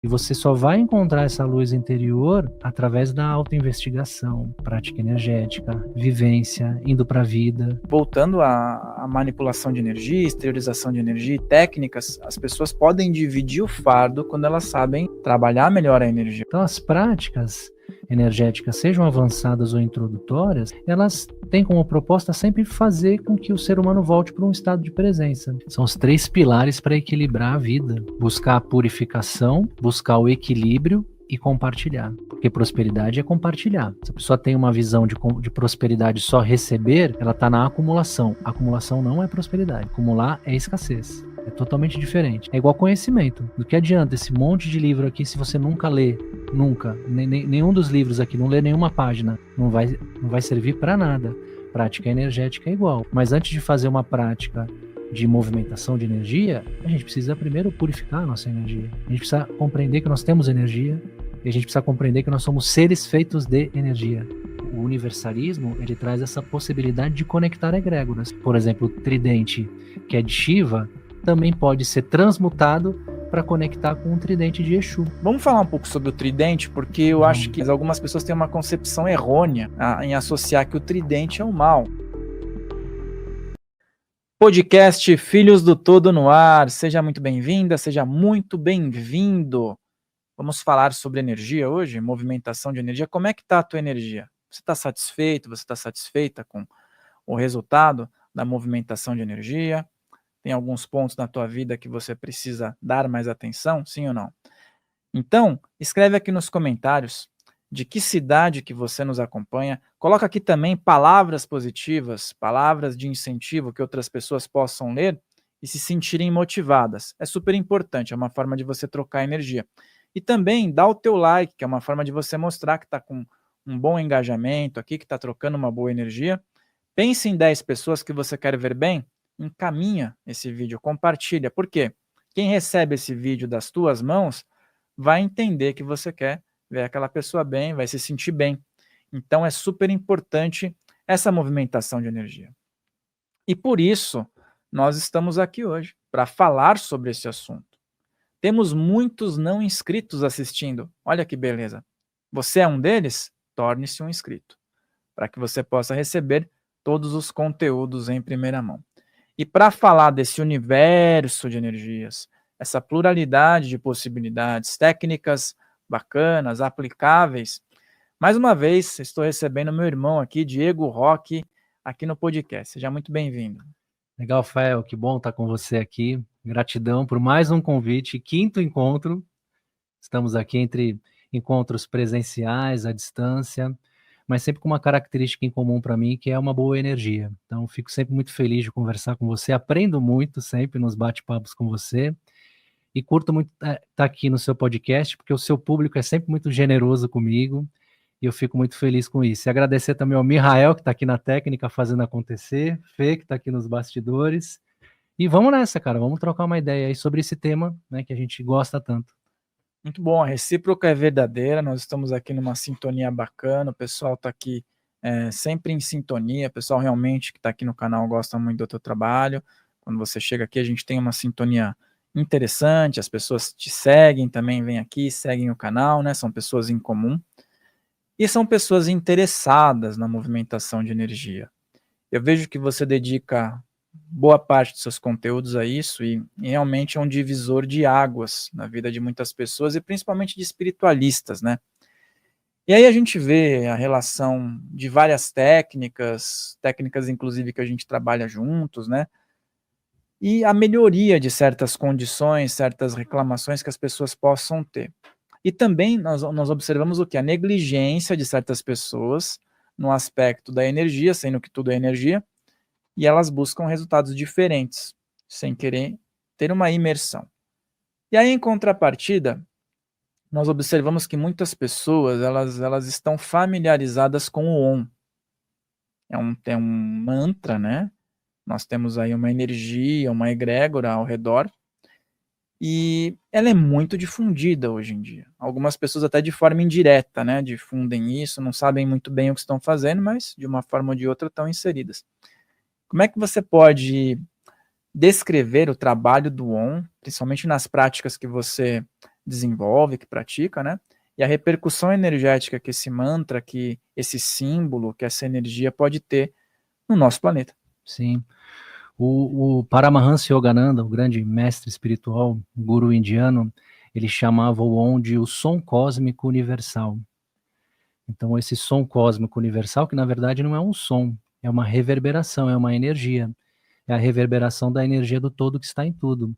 E você só vai encontrar essa luz interior através da autoinvestigação, prática energética, vivência, indo para a vida. Voltando à manipulação de energia, exteriorização de energia e técnicas, as pessoas podem dividir o fardo quando elas sabem trabalhar melhor a energia. Então, as práticas energéticas, sejam avançadas ou introdutórias, elas têm como proposta sempre fazer com que o ser humano volte para um estado de presença. São os 3 pilares para equilibrar a vida: buscar a purificação, buscar o equilíbrio e compartilhar. Porque prosperidade é compartilhar. Se a pessoa tem uma visão de prosperidade só receber, ela está na acumulação. Acumulação não é prosperidade. Acumular é escassez. É totalmente diferente. É igual conhecimento. Do que adianta esse monte de livro aqui se você nunca lê? Nunca. Nenhum dos livros aqui, não lê nenhuma página. Não vai servir para nada. Prática energética é igual. Mas antes de fazer uma prática de movimentação de energia, a gente precisa primeiro purificar a nossa energia. A gente precisa compreender que nós temos energia e a gente precisa compreender que nós somos seres feitos de energia. O universalismo, ele traz essa possibilidade de conectar egrégoras. Por exemplo, o tridente, que é de Shiva, também pode ser transmutado para conectar com o tridente de Exu. Vamos falar um pouco sobre o tridente, porque eu acho que algumas pessoas têm uma concepção errônea em associar que o tridente é o mal. Podcast Filhos do Todo no ar. Seja muito bem-vinda, seja muito bem-vindo. Vamos falar sobre energia hoje, movimentação de energia. Como é que está a tua energia? Você está satisfeito? Você está satisfeita com o resultado da movimentação de energia? Tem alguns pontos na tua vida que você precisa dar mais atenção, sim ou não? Então, escreve aqui nos comentários de que cidade que você nos acompanha. Coloca aqui também palavras positivas, palavras de incentivo que outras pessoas possam ler e se sentirem motivadas. É super importante, é uma forma de você trocar energia. E também dá o teu like, que é uma forma de você mostrar que está com um bom engajamento aqui, que está trocando uma boa energia. Pense em 10 pessoas que você quer ver bem, encaminha esse vídeo, compartilha. Por quê? Quem recebe esse vídeo das tuas mãos vai entender que você quer ver aquela pessoa bem, vai se sentir bem. Então é super importante essa movimentação de energia. E por isso nós estamos aqui hoje, para falar sobre esse assunto. Temos muitos não inscritos assistindo. Olha que beleza. Você é um deles? Torne-se um inscrito, para que você possa receber todos os conteúdos em primeira mão. E para falar desse universo de energias, essa pluralidade de possibilidades, técnicas bacanas, aplicáveis, mais uma vez estou recebendo meu irmão aqui, Diego Roque, aqui no podcast. Seja muito bem-vindo. Legal, Fael, que bom estar com você aqui. Gratidão por mais um convite, 5º encontro. Estamos aqui entre encontros presenciais, à distância, mas sempre com uma característica em comum para mim, que é uma boa energia. Então, fico sempre muito feliz de conversar com você, aprendo muito sempre nos bate-papos com você, e curto muito estar aqui no seu podcast, porque o seu público é sempre muito generoso comigo, e eu fico muito feliz com isso. E agradecer também ao Mihael, que está aqui na técnica fazendo acontecer, Fê, que está aqui nos bastidores, e vamos nessa, cara, vamos trocar uma ideia aí sobre esse tema, né, que a gente gosta tanto. Muito bom, a recíproca é verdadeira, nós estamos aqui numa sintonia bacana, o pessoal está aqui sempre em sintonia, o pessoal realmente que está aqui no canal gosta muito do teu trabalho. Quando você chega aqui, a gente tem uma sintonia interessante, as pessoas te seguem também, vêm aqui, seguem o canal, né? São pessoas em comum. E são pessoas interessadas na movimentação de energia. Eu vejo que você dedica boa parte dos seus conteúdos a isso e realmente é um divisor de águas na vida de muitas pessoas e principalmente de espiritualistas, né? E aí a gente vê a relação de várias técnicas inclusive que a gente trabalha juntos, né? E a melhoria de certas condições, certas reclamações que as pessoas possam ter. E também nós observamos o que? A negligência de certas pessoas no aspecto da energia, sendo que tudo é energia, e elas buscam resultados diferentes, sem querer ter uma imersão. E aí, em contrapartida, nós observamos que muitas pessoas, elas estão familiarizadas com o OM. É um mantra, né? Nós temos aí uma energia, uma egrégora ao redor, e ela é muito difundida hoje em dia. Algumas pessoas até de forma indireta, né, difundem isso, não sabem muito bem o que estão fazendo, mas de uma forma ou de outra estão inseridas. Como é que você pode descrever o trabalho do ON, principalmente nas práticas que você desenvolve, que pratica, né? E a repercussão energética que esse mantra, que esse símbolo, que essa energia pode ter no nosso planeta. Sim. O Paramahansa Yogananda, o grande mestre espiritual, guru indiano, ele chamava o Om de o som cósmico universal. Então, esse som cósmico universal, que na verdade não é um som, é uma reverberação, é uma energia. É a reverberação da energia do todo que está em tudo.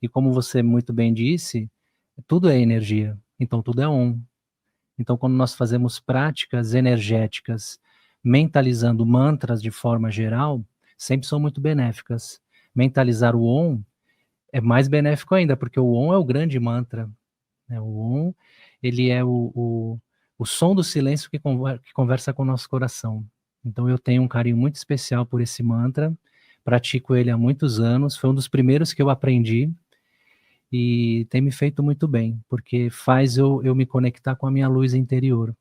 E como você muito bem disse, tudo é energia, então tudo é Om. Então, quando nós fazemos práticas energéticas, mentalizando mantras de forma geral, sempre são muito benéficas. Mentalizar o Om é mais benéfico ainda, porque o Om é o grande mantra. Né? O Om, ele é o som do silêncio que conversa com o nosso coração. Então, eu tenho um carinho muito especial por esse mantra, pratico ele há muitos anos, foi um dos primeiros que eu aprendi, e tem me feito muito bem, porque faz eu me conectar com a minha luz interior.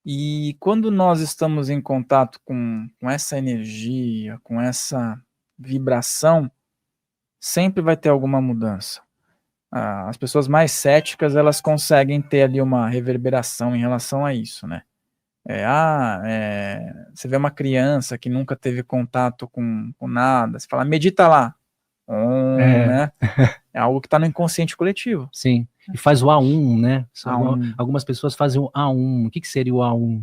E quando nós estamos em contato com essa energia, com essa vibração, sempre vai ter alguma mudança. As pessoas mais céticas, elas conseguem ter ali uma reverberação em relação a isso, né? Você vê uma criança que nunca teve contato com nada, você fala, medita lá, né? É algo que está no inconsciente coletivo. Sim, e faz o A1, né? A1. Algumas pessoas fazem o A1. O que seria o A1?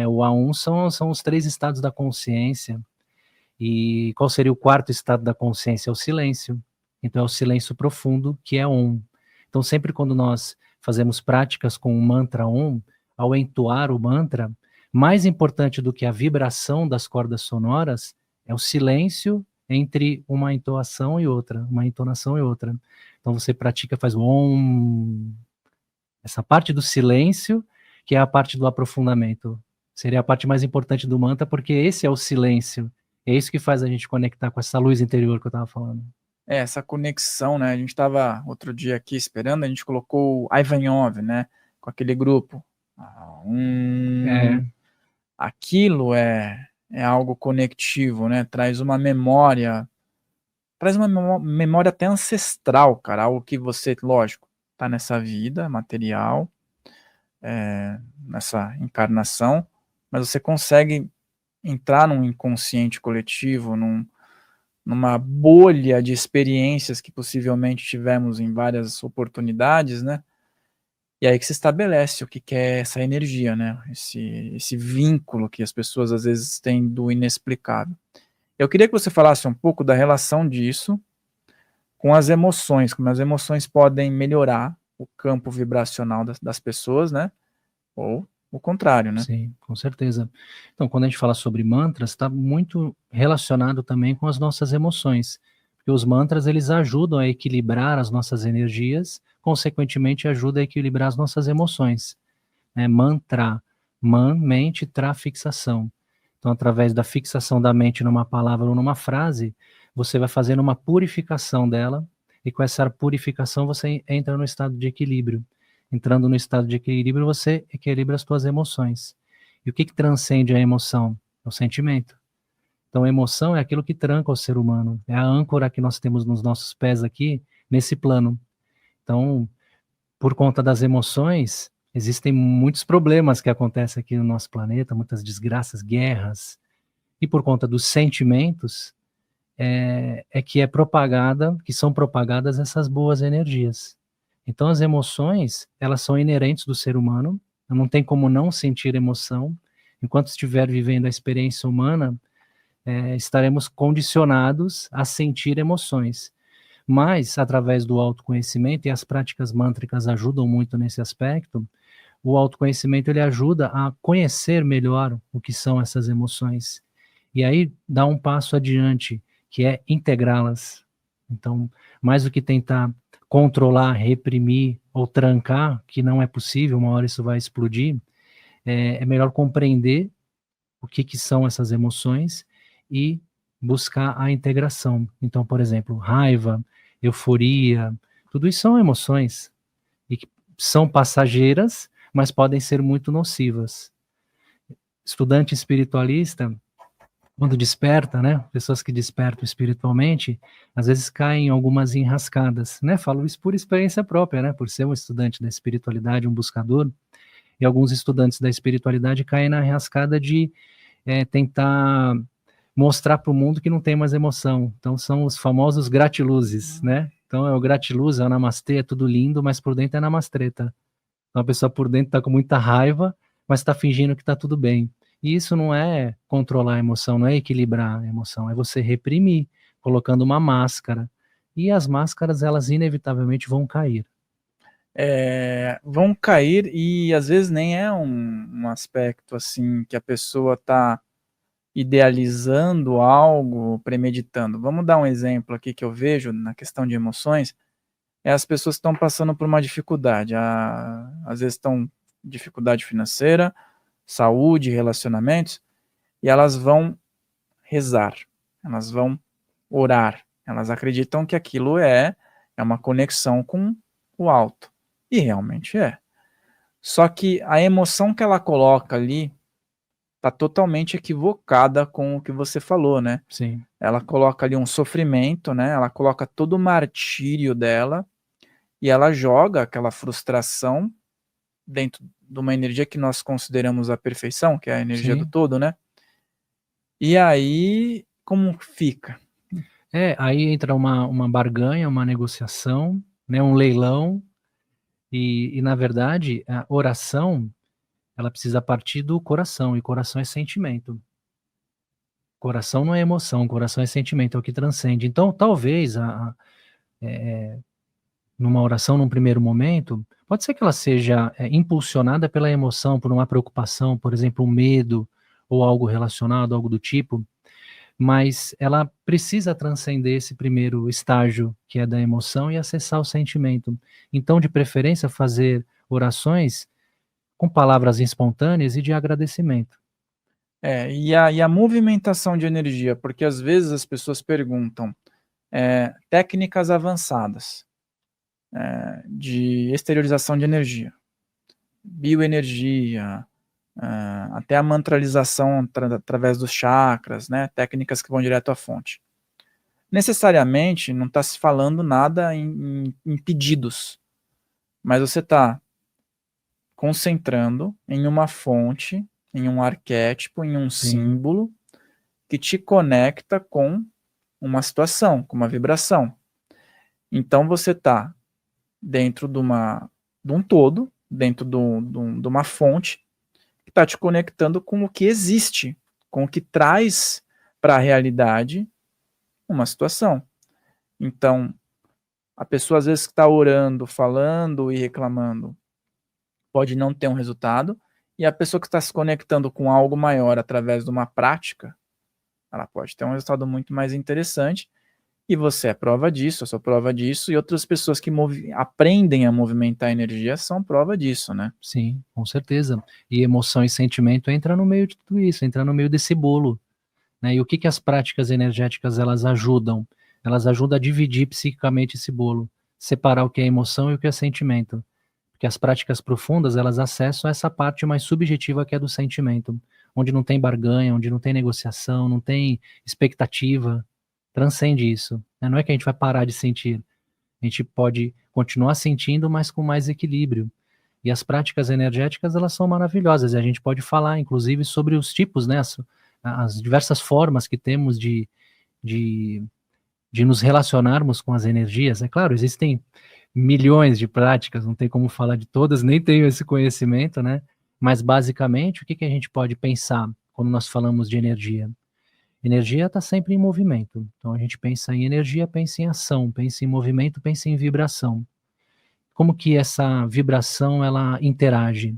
O A1 são os 3 estados da consciência. E qual seria o 4º estado da consciência? É o silêncio. Então é o silêncio profundo, que é Om. Então sempre quando nós fazemos práticas com o mantra Om, ao entoar o mantra, mais importante do que a vibração das cordas sonoras é o silêncio entre uma entoação e outra, uma entonação e outra. Então você pratica, faz o Om. Essa parte do silêncio, que é a parte do aprofundamento. Seria a parte mais importante do mantra, porque esse é o silêncio. É isso que faz a gente conectar com essa luz interior que eu estava falando. Essa conexão, né? A gente estava outro dia aqui esperando, a gente colocou o Ivanov, né? Com aquele grupo. Aquilo é algo conectivo, né? Traz uma memória até ancestral, cara. Algo que você, lógico, tá nessa vida material, nessa encarnação, mas você consegue entrar num inconsciente coletivo, numa bolha de experiências que possivelmente tivemos em várias oportunidades, né? E aí que se estabelece o que é essa energia, né? Esse vínculo que as pessoas às vezes têm do inexplicável. Eu queria que você falasse um pouco da relação disso com as emoções, como as emoções podem melhorar o campo vibracional das pessoas, né? Ou o contrário, né? Sim, com certeza. Então, quando a gente fala sobre mantras, está muito relacionado também com as nossas emoções, porque os mantras, eles ajudam a equilibrar as nossas energias, consequentemente ajuda a equilibrar as nossas emoções. Mantra, mente, tra, fixação. Então, através da fixação da mente numa palavra ou numa frase, você vai fazendo uma purificação dela, e com essa purificação você entra no estado de equilíbrio. Entrando no estado de equilíbrio, você equilibra as suas emoções. E o que transcende a emoção? É o sentimento. Então, a emoção é aquilo que tranca o ser humano. É a âncora que nós temos nos nossos pés aqui, nesse plano. Então, por conta das emoções, existem muitos problemas que acontecem aqui no nosso planeta, muitas desgraças, guerras. E por conta dos sentimentos, que são propagadas essas boas energias. Então, as emoções, elas são inerentes do ser humano, não tem como não sentir emoção. Enquanto estiver vivendo a experiência humana, estaremos condicionados a sentir emoções. Mas, através do autoconhecimento, e as práticas mântricas ajudam muito nesse aspecto, o autoconhecimento ele ajuda a conhecer melhor o que são essas emoções. E aí, dá um passo adiante, que é integrá-las. Então, mais do que tentar controlar, reprimir ou trancar, que não é possível, uma hora isso vai explodir, é melhor compreender o que são essas emoções e buscar a integração. Então, por exemplo, raiva, euforia, tudo isso são emoções e que são passageiras, mas podem ser muito nocivas. Estudante espiritualista, Quando desperta, né? Pessoas que despertam espiritualmente, às vezes caem em algumas enrascadas, né? Falo isso por experiência própria, né? Por ser um estudante da espiritualidade, um buscador, e alguns estudantes da espiritualidade caem na enrascada de tentar mostrar para o mundo que não tem mais emoção. Então são os famosos gratiluzes, né? Então é o gratiluz, é o namastê, é tudo lindo, mas por dentro é namastreta. Então a pessoa por dentro está com muita raiva, mas está fingindo que está tudo bem. E isso não é controlar a emoção, não é equilibrar a emoção, é você reprimir, colocando uma máscara. E as máscaras, elas inevitavelmente vão cair. Vão cair e às vezes nem é um aspecto assim que a pessoa está idealizando algo, premeditando. Vamos dar um exemplo aqui que eu vejo na questão de emoções, as pessoas estão passando por uma dificuldade, às vezes estão dificuldade financeira, saúde, relacionamentos, e elas vão rezar, elas vão orar, elas acreditam que aquilo é uma conexão com o alto, e realmente é. Só que a emoção que ela coloca ali está totalmente equivocada com o que você falou, né? Sim. Ela coloca ali um sofrimento, né? Ela coloca todo o martírio dela e ela joga aquela frustração dentro de uma energia que nós consideramos a perfeição, que é a energia do Sim. todo, né? E aí, como fica? Aí entra uma barganha, uma negociação, né, um leilão, e na verdade, a oração, ela precisa partir do coração, e coração é sentimento. Coração não é emoção, coração é sentimento, é o que transcende. Então, talvez, numa oração, num primeiro momento, pode ser que ela seja impulsionada pela emoção, por uma preocupação, por exemplo, um medo, ou algo relacionado, algo do tipo, mas ela precisa transcender esse primeiro estágio, que é da emoção, e acessar o sentimento. Então, de preferência, fazer orações com palavras espontâneas e de agradecimento. E a movimentação de energia, porque às vezes as pessoas perguntam técnicas avançadas de exteriorização de energia, bioenergia, até a mantralização através dos chakras, né, técnicas que vão direto à fonte. Necessariamente não está se falando nada em pedidos, mas você está concentrando em uma fonte, em um arquétipo, em um Sim. símbolo que te conecta com uma situação, com uma vibração. Então você está dentro de um todo, dentro de uma fonte que está te conectando com o que existe, com o que traz para a realidade uma situação. Então, a pessoa às vezes que está orando, falando e reclamando pode não ter um resultado, e a pessoa que está se conectando com algo maior através de uma prática, ela pode ter um resultado muito mais interessante, e você é prova disso, eu sou prova disso, e outras pessoas que aprendem a movimentar a energia são prova disso, né? Sim, com certeza. E emoção e sentimento entra no meio de tudo isso, entra no meio desse bolo, né? E o que as práticas energéticas elas ajudam? Elas ajudam a dividir psiquicamente esse bolo, separar o que é emoção e o que é sentimento. Porque as práticas profundas, elas acessam essa parte mais subjetiva que é do sentimento, onde não tem barganha, onde não tem negociação, não tem expectativa, transcende isso, né? Não é que a gente vai parar de sentir, a gente pode continuar sentindo, mas com mais equilíbrio. E as práticas energéticas, elas são maravilhosas, e a gente pode falar, inclusive, sobre os tipos, né, as diversas formas que temos de nos relacionarmos com as energias. É claro, existem milhões de práticas, não tem como falar de todas, nem tenho esse conhecimento, né, mas basicamente, o que a gente pode pensar quando nós falamos de energia? Energia está sempre em movimento, então a gente pensa em energia, pensa em ação, pensa em movimento, pensa em vibração. Como que essa vibração ela interage?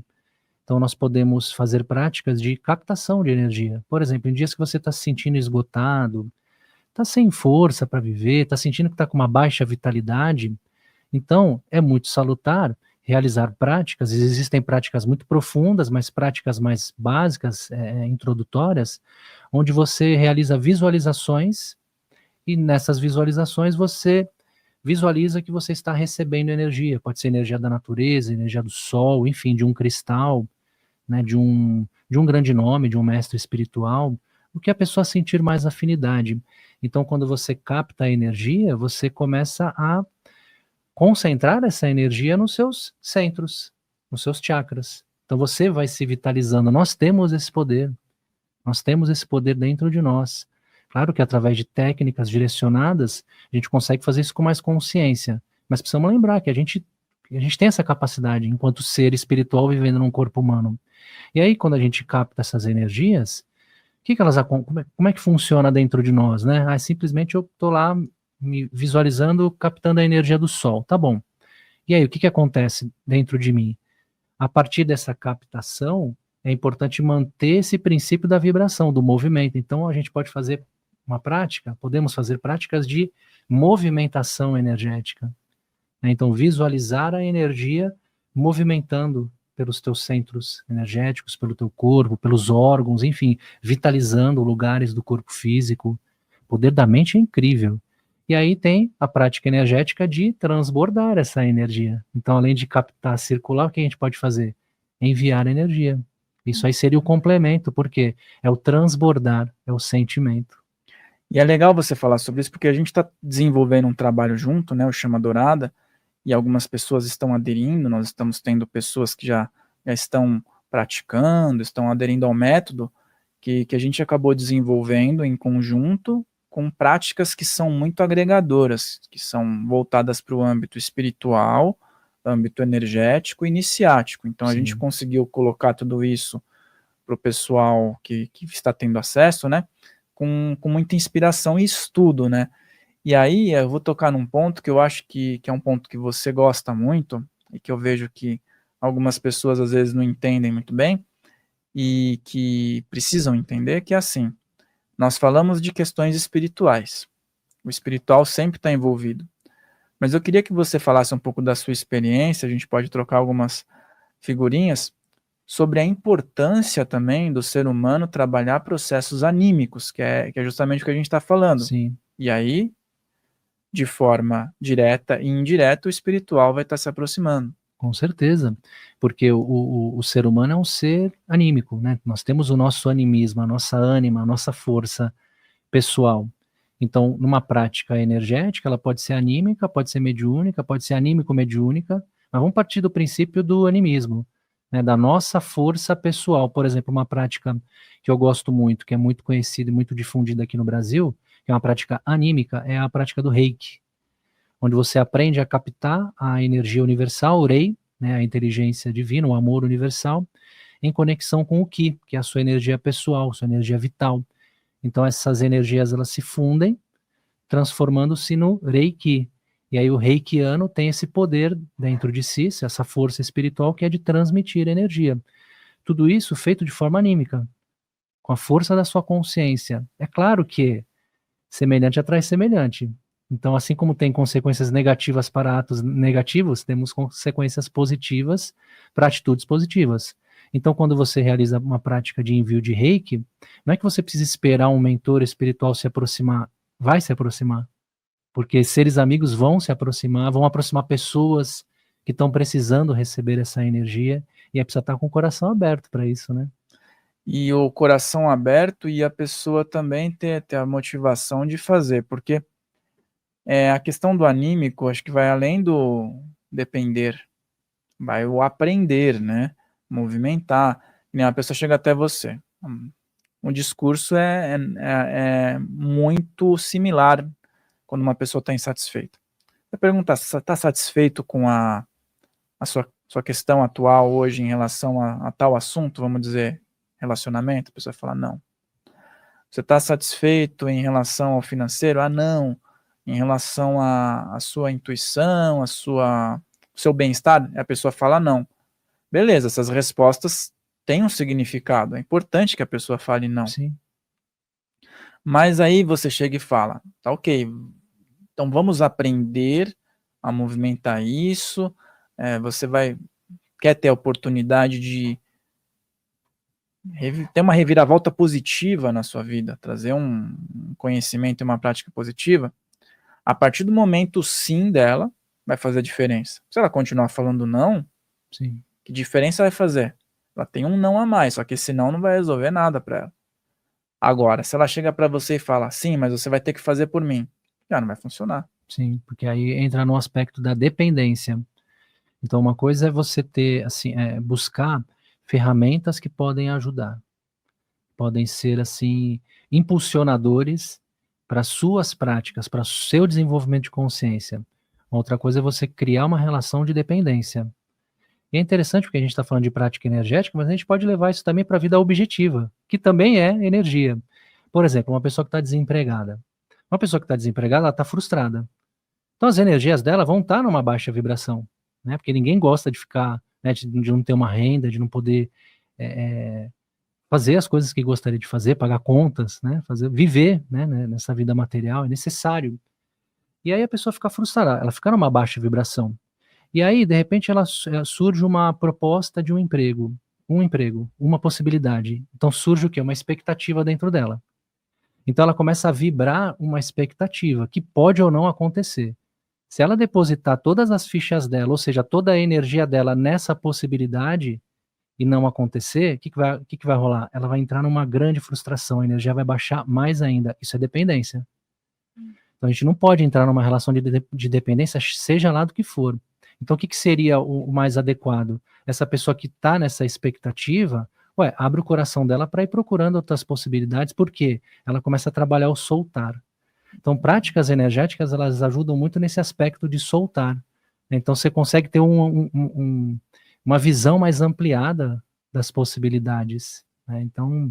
Então nós podemos fazer práticas de captação de energia. Por exemplo, em dias que você está se sentindo esgotado, está sem força para viver, está sentindo que está com uma baixa vitalidade, então é muito salutar realizar práticas. Existem práticas muito profundas, mas práticas mais básicas, introdutórias, onde você realiza visualizações, e nessas visualizações você visualiza que você está recebendo energia. Pode ser energia da natureza, energia do sol, enfim, de um cristal, né, de um grande nome, de um mestre espiritual. o que a pessoa sentir mais afinidade. Então, quando você capta a energia, você começa a concentrar essa energia nos seus centros, nos seus chakras. Então, você vai se vitalizando. Nós temos esse poder. Nós temos esse poder dentro de nós. Claro que através de técnicas direcionadas, a gente consegue fazer isso com mais consciência. Mas precisamos lembrar que a gente tem essa capacidade enquanto ser espiritual vivendo num corpo humano. E aí, quando a gente capta essas energias, como é que funciona dentro de nós, né? Simplesmente eu estou lá me visualizando, captando a energia do sol, tá bom. E aí, o que acontece dentro de mim? A partir dessa captação, é importante manter esse princípio da vibração, do movimento. Então, a gente pode fazer podemos fazer práticas de movimentação energética. Então, visualizar a energia movimentando pelos teus centros energéticos, pelo teu corpo, pelos órgãos, enfim, vitalizando lugares do corpo físico. O poder da mente é incrível. E aí tem a prática energética de transbordar essa energia. Então, além de captar, circular, o que a gente pode fazer? Enviar energia. Isso aí seria o complemento, porque é o transbordar, é o sentimento. E é legal você falar sobre isso, porque a gente está desenvolvendo um trabalho junto, né, o Chama Dourada, e algumas pessoas estão aderindo, nós estamos tendo pessoas que já estão praticando, estão aderindo ao método que a gente acabou desenvolvendo em conjunto com práticas que são muito agregadoras, que são voltadas para o âmbito espiritual, âmbito energético e iniciático. Então, a gente conseguiu colocar tudo isso para o pessoal que está tendo acesso, né, com muita inspiração e estudo, né. E aí eu vou tocar num ponto que eu acho que é um ponto que você gosta muito, e que eu vejo que algumas pessoas às vezes não entendem muito bem, e que precisam entender, que é assim, nós falamos de questões espirituais, o espiritual sempre está envolvido, mas eu queria que você falasse um pouco da sua experiência, a gente pode trocar algumas figurinhas, sobre a importância também do ser humano trabalhar processos anímicos, que é justamente o que a gente está falando. Sim. E aí, de forma direta e indireta, o espiritual vai estar se aproximando. Com certeza, porque o ser humano é um ser anímico, né? Nós temos o nosso animismo, a nossa ânima, a nossa força pessoal. Então, numa prática energética, ela pode ser anímica, pode ser mediúnica, pode ser anímico-mediúnica, mas vamos partir do princípio do animismo, né? Da nossa força pessoal. Por exemplo, uma prática que eu gosto muito, que é muito conhecida e muito difundida aqui no Brasil, que é uma prática anímica, é a prática do Reiki, onde você aprende a captar a energia universal, o Rei, né, a inteligência divina, o amor universal, em conexão com o Ki, que é a sua energia pessoal, sua energia vital. Então essas energias elas se fundem, transformando-se no Reiki. E aí o Reikiano tem esse poder dentro de si, essa força espiritual que é de transmitir energia. Tudo isso feito de forma anímica, com a força da sua consciência. É claro que semelhante atrai semelhante. Então, assim como tem consequências negativas para atos negativos, temos consequências positivas para atitudes positivas. Então, quando você realiza uma prática de envio de Reiki, não é que você precisa esperar um mentor espiritual se aproximar, vai se aproximar. Porque seres amigos vão se aproximar, vão aproximar pessoas que estão precisando receber essa energia, e é preciso estar com o coração aberto para isso, né? E o coração aberto e a pessoa também ter a motivação de fazer, porque a questão do anímico, acho que vai além do depender, vai o aprender, né? Movimentar. A pessoa chega até você. O discurso é muito similar quando uma pessoa está insatisfeita. Você pergunta, você está satisfeito com a sua questão atual hoje em relação a tal assunto, vamos dizer, relacionamento? A pessoa fala, não. Você está satisfeito em relação ao financeiro? Ah, não. Em relação à sua intuição, seu bem-estar? A pessoa fala, não. Beleza, essas respostas têm um significado. É importante que a pessoa fale não. Sim. Mas aí você chega e fala, tá ok, então vamos aprender a movimentar isso, você quer ter a oportunidade de ter uma reviravolta positiva na sua vida, trazer um conhecimento e uma prática positiva, a partir do momento sim dela, vai fazer a diferença. Se ela continuar falando não, Sim. que diferença vai fazer? Ela tem um não a mais, só que esse não vai resolver nada para ela. Agora, se ela chega para você e fala, sim, mas você vai ter que fazer por mim, já não vai funcionar. Sim, porque aí entra no aspecto da dependência. Então, uma coisa é você ter, assim, buscar ferramentas que podem ajudar, podem ser, assim, impulsionadores para suas práticas, para seu desenvolvimento de consciência. Outra coisa é você criar uma relação de dependência. E é interessante porque a gente está falando de prática energética, mas a gente pode levar isso também para a vida objetiva, que também é energia. Por exemplo, uma pessoa que está desempregada. Uma pessoa que está desempregada, ela está frustrada. Então as energias dela vão estar numa baixa vibração, né? Porque ninguém gosta de ficar, né, de não ter uma renda, de não poder fazer as coisas que gostaria de fazer, pagar contas, né? Viver, né, nessa vida material é necessário. E aí a pessoa fica frustrada, ela fica numa baixa vibração. E aí, de repente, surge uma proposta de um emprego, uma possibilidade. Então surge o quê? Uma expectativa dentro dela. Então ela começa a vibrar uma expectativa que pode ou não acontecer. Se ela depositar todas as fichas dela, ou seja, toda a energia dela nessa possibilidade e não acontecer, o que vai rolar? Ela vai entrar numa grande frustração, a energia vai baixar mais ainda. Isso é dependência. Então a gente não pode entrar numa relação de dependência, seja lá do que for. Então o que seria o mais adequado? Essa pessoa que está nessa expectativa, abre o coração dela para ir procurando outras possibilidades, porque ela começa a trabalhar o soltar. Então, práticas energéticas, elas ajudam muito nesse aspecto de soltar. Então, você consegue ter uma visão mais ampliada das possibilidades, né? Então,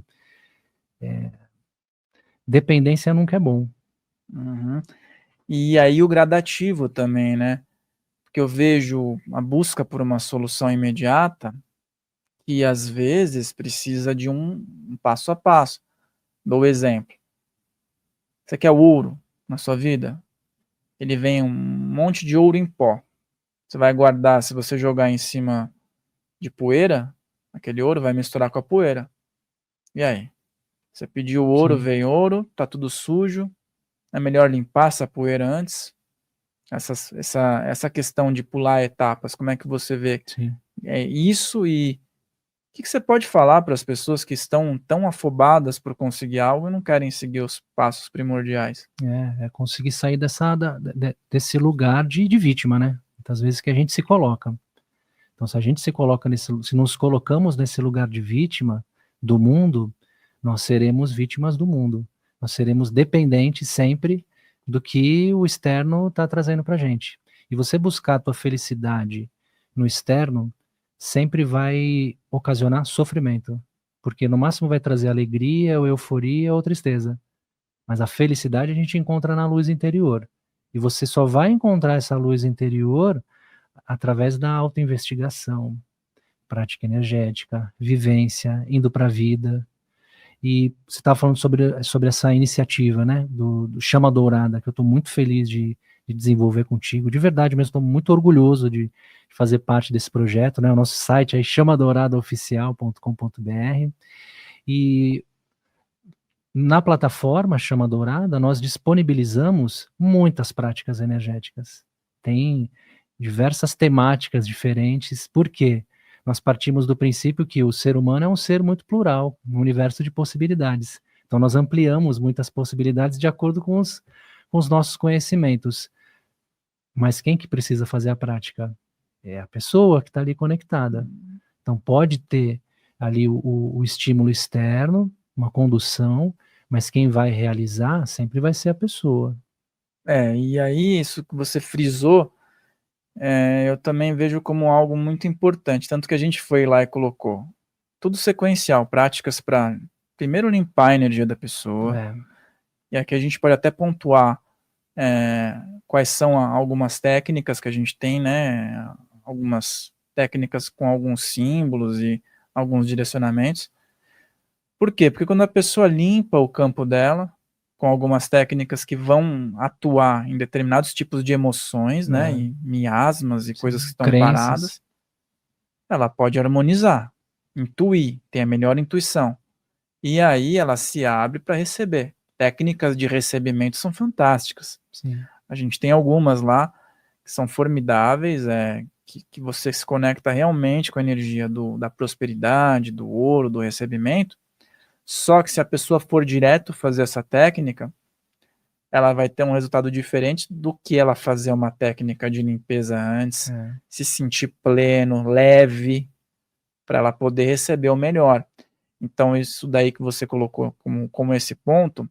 dependência nunca é bom. Uhum. E aí o gradativo também, né? Porque eu vejo a busca por uma solução imediata e às vezes precisa de um passo a passo. Dou exemplo. Você quer ouro na sua vida? Ele vem um monte de ouro em pó. Você vai guardar, se você jogar em cima de poeira, aquele ouro vai misturar com a poeira. E aí? Você pediu ouro, Sim. vem ouro, tá tudo sujo. É melhor limpar essa poeira antes? Essa questão de pular etapas, como é que você vê isso e o que você pode falar para as pessoas que estão tão afobadas por conseguir algo e não querem seguir os passos primordiais? É conseguir sair desse lugar de vítima, né? Muitas vezes que a gente se coloca. Então, se a gente se nos colocamos nesse lugar de vítima do mundo, nós seremos vítimas do mundo. Nós seremos dependentes sempre do que o externo está trazendo para a gente. E você buscar a tua felicidade no externo sempre vai ocasionar sofrimento, porque no máximo vai trazer alegria, ou euforia ou tristeza. Mas a felicidade a gente encontra na luz interior. E você só vai encontrar essa luz interior através da autoinvestigação, prática energética, vivência, indo para a vida. E você estava falando sobre essa iniciativa, né, do Chama Dourada, que eu estou muito feliz de desenvolver contigo. De verdade mesmo, estou muito orgulhoso de fazer parte desse projeto, né? O nosso site é chamadouradaoficial.com.br. E na plataforma Chama Dourada, nós disponibilizamos muitas práticas energéticas. Tem diversas temáticas diferentes. Por quê? Nós partimos do princípio que o ser humano é um ser muito plural, um universo de possibilidades. Então nós ampliamos muitas possibilidades de acordo com os nossos conhecimentos. Mas quem que precisa fazer a prática? É a pessoa que está ali conectada. Então pode ter ali o estímulo externo, uma condução, mas quem vai realizar sempre vai ser a pessoa. E aí isso que você frisou, eu também vejo como algo muito importante, tanto que a gente foi lá e colocou tudo sequencial, práticas para primeiro limpar a energia da pessoa, e aqui a gente pode até pontuar quais são algumas técnicas que a gente tem, né, algumas técnicas com alguns símbolos e alguns direcionamentos. Por quê? Porque quando a pessoa limpa o campo dela, com algumas técnicas que vão atuar em determinados tipos de emoções, né, e miasmas e coisas que estão paradas, ela pode harmonizar, intuir, ter a melhor intuição. E aí ela se abre para receber. Técnicas de recebimento são fantásticas. Sim. A gente tem algumas lá que são formidáveis, que você se conecta realmente com a energia da prosperidade, do ouro, do recebimento, Só que se a pessoa for direto fazer essa técnica, ela vai ter um resultado diferente do que ela fazer uma técnica de limpeza antes, se sentir pleno, leve, para ela poder receber o melhor. Então, isso daí que você colocou como esse ponto,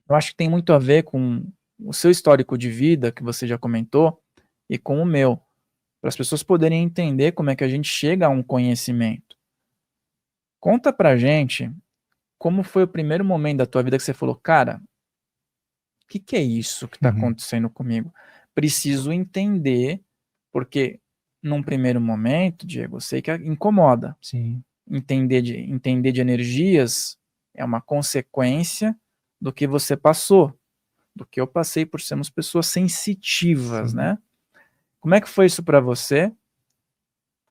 eu acho que tem muito a ver com o seu histórico de vida, que você já comentou, e com o meu, para as pessoas poderem entender como é que a gente chega a um conhecimento. Conta pra gente como foi o primeiro momento da tua vida que você falou, cara, o que é isso que está acontecendo comigo? Preciso entender, porque num primeiro momento, Diego, eu sei que incomoda. Sim. Entender de energias é uma consequência do que você passou, do que eu passei por sermos pessoas sensitivas, Sim. né? Como é que foi isso para você?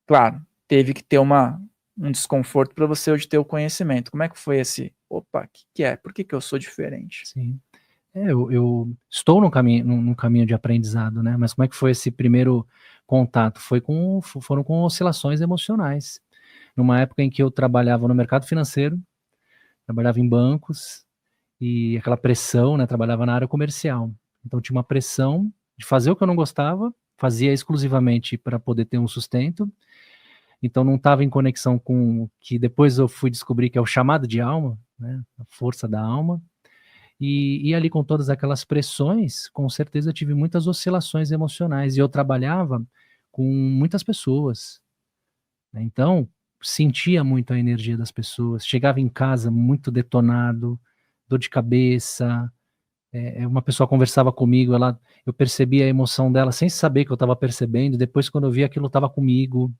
Claro, teve que ter um desconforto para você hoje ter o conhecimento. Como é que foi esse, opa, o que é? Por que eu sou diferente? Sim. Eu estou num caminho de aprendizado, né? Mas como é que foi esse primeiro contato? Foram com oscilações emocionais. Numa época em que eu trabalhava no mercado financeiro, trabalhava em bancos, e aquela pressão, né? Trabalhava na área comercial. Então tinha uma pressão de fazer o que eu não gostava, fazia exclusivamente para poder ter um sustento. Então não estava em conexão com o que depois eu fui descobrir que é o chamado de alma, né? A força da alma. E ali com todas aquelas pressões, com certeza eu tive muitas oscilações emocionais, e eu trabalhava com muitas pessoas, né? Então, sentia muito a energia das pessoas, chegava em casa muito detonado, dor de cabeça, uma pessoa conversava comigo, eu percebia a emoção dela sem saber que eu estava percebendo, depois quando eu via aquilo estava comigo,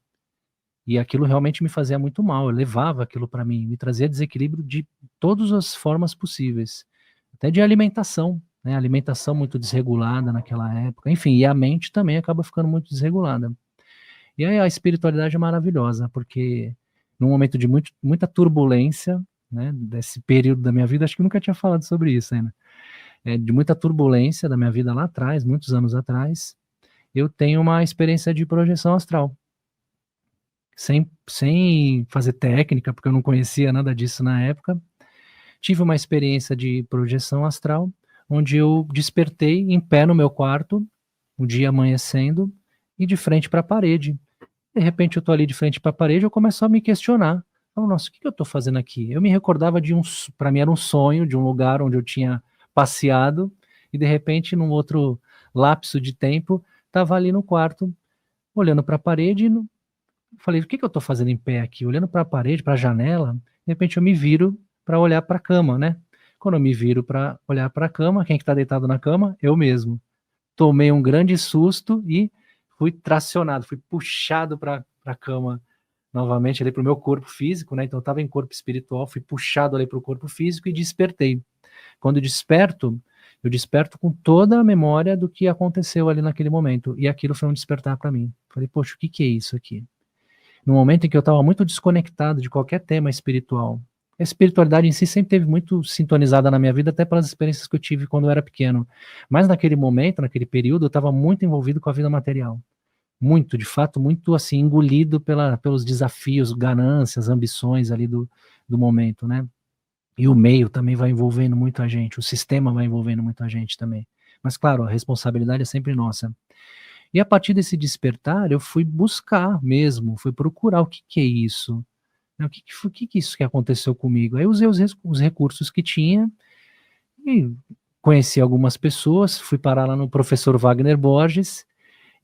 e aquilo realmente me fazia muito mal, eu levava aquilo para mim, me trazia desequilíbrio de todas as formas possíveis. Até de alimentação, né, alimentação muito desregulada naquela época, enfim, e a mente também acaba ficando muito desregulada. E aí a espiritualidade é maravilhosa, porque num momento de muita turbulência, né, desse período da minha vida, acho que nunca tinha falado sobre isso ainda, de muita turbulência da minha vida lá atrás, muitos anos atrás, eu tenho uma experiência de projeção astral, sem fazer técnica, porque eu não conhecia nada disso na época. Tive uma experiência de projeção astral, onde eu despertei em pé no meu quarto, o dia amanhecendo, e de frente para a parede. De repente eu estou ali de frente para a parede, eu começo a me questionar. Falo, nossa, o que eu estou fazendo aqui? Eu me recordava para mim era um sonho, de um lugar onde eu tinha passeado, e de repente, num outro lapso de tempo, estava ali no quarto, olhando para a parede, e falei, o que eu estou fazendo em pé aqui? Olhando para a parede, para a janela, de repente eu me viro para olhar para a cama, né? Quando eu me viro para olhar para a cama, quem que está deitado na cama? Eu mesmo. Tomei um grande susto e fui tracionado, fui puxado para a cama novamente, ali para o meu corpo físico, né? Então eu estava em corpo espiritual, fui puxado ali para o corpo físico e despertei. Quando eu desperto com toda a memória do que aconteceu ali naquele momento. E aquilo foi um despertar para mim. Falei, poxa, o que é isso aqui? No momento em que eu estava muito desconectado de qualquer tema espiritual. A espiritualidade em si sempre teve muito sintonizada na minha vida, até pelas experiências que eu tive quando eu era pequeno. Mas naquele momento, naquele período, eu estava muito envolvido com a vida material. Muito, de fato, muito assim, engolido pelos desafios, ganâncias, ambições ali do momento, né? E o meio também vai envolvendo muito a gente, o sistema vai envolvendo muito a gente também. Mas claro, a responsabilidade é sempre nossa. E a partir desse despertar, eu fui buscar mesmo, fui procurar o que é isso. O que é isso que aconteceu comigo? Aí eu usei os recursos que tinha e conheci algumas pessoas, fui parar lá no professor Wagner Borges,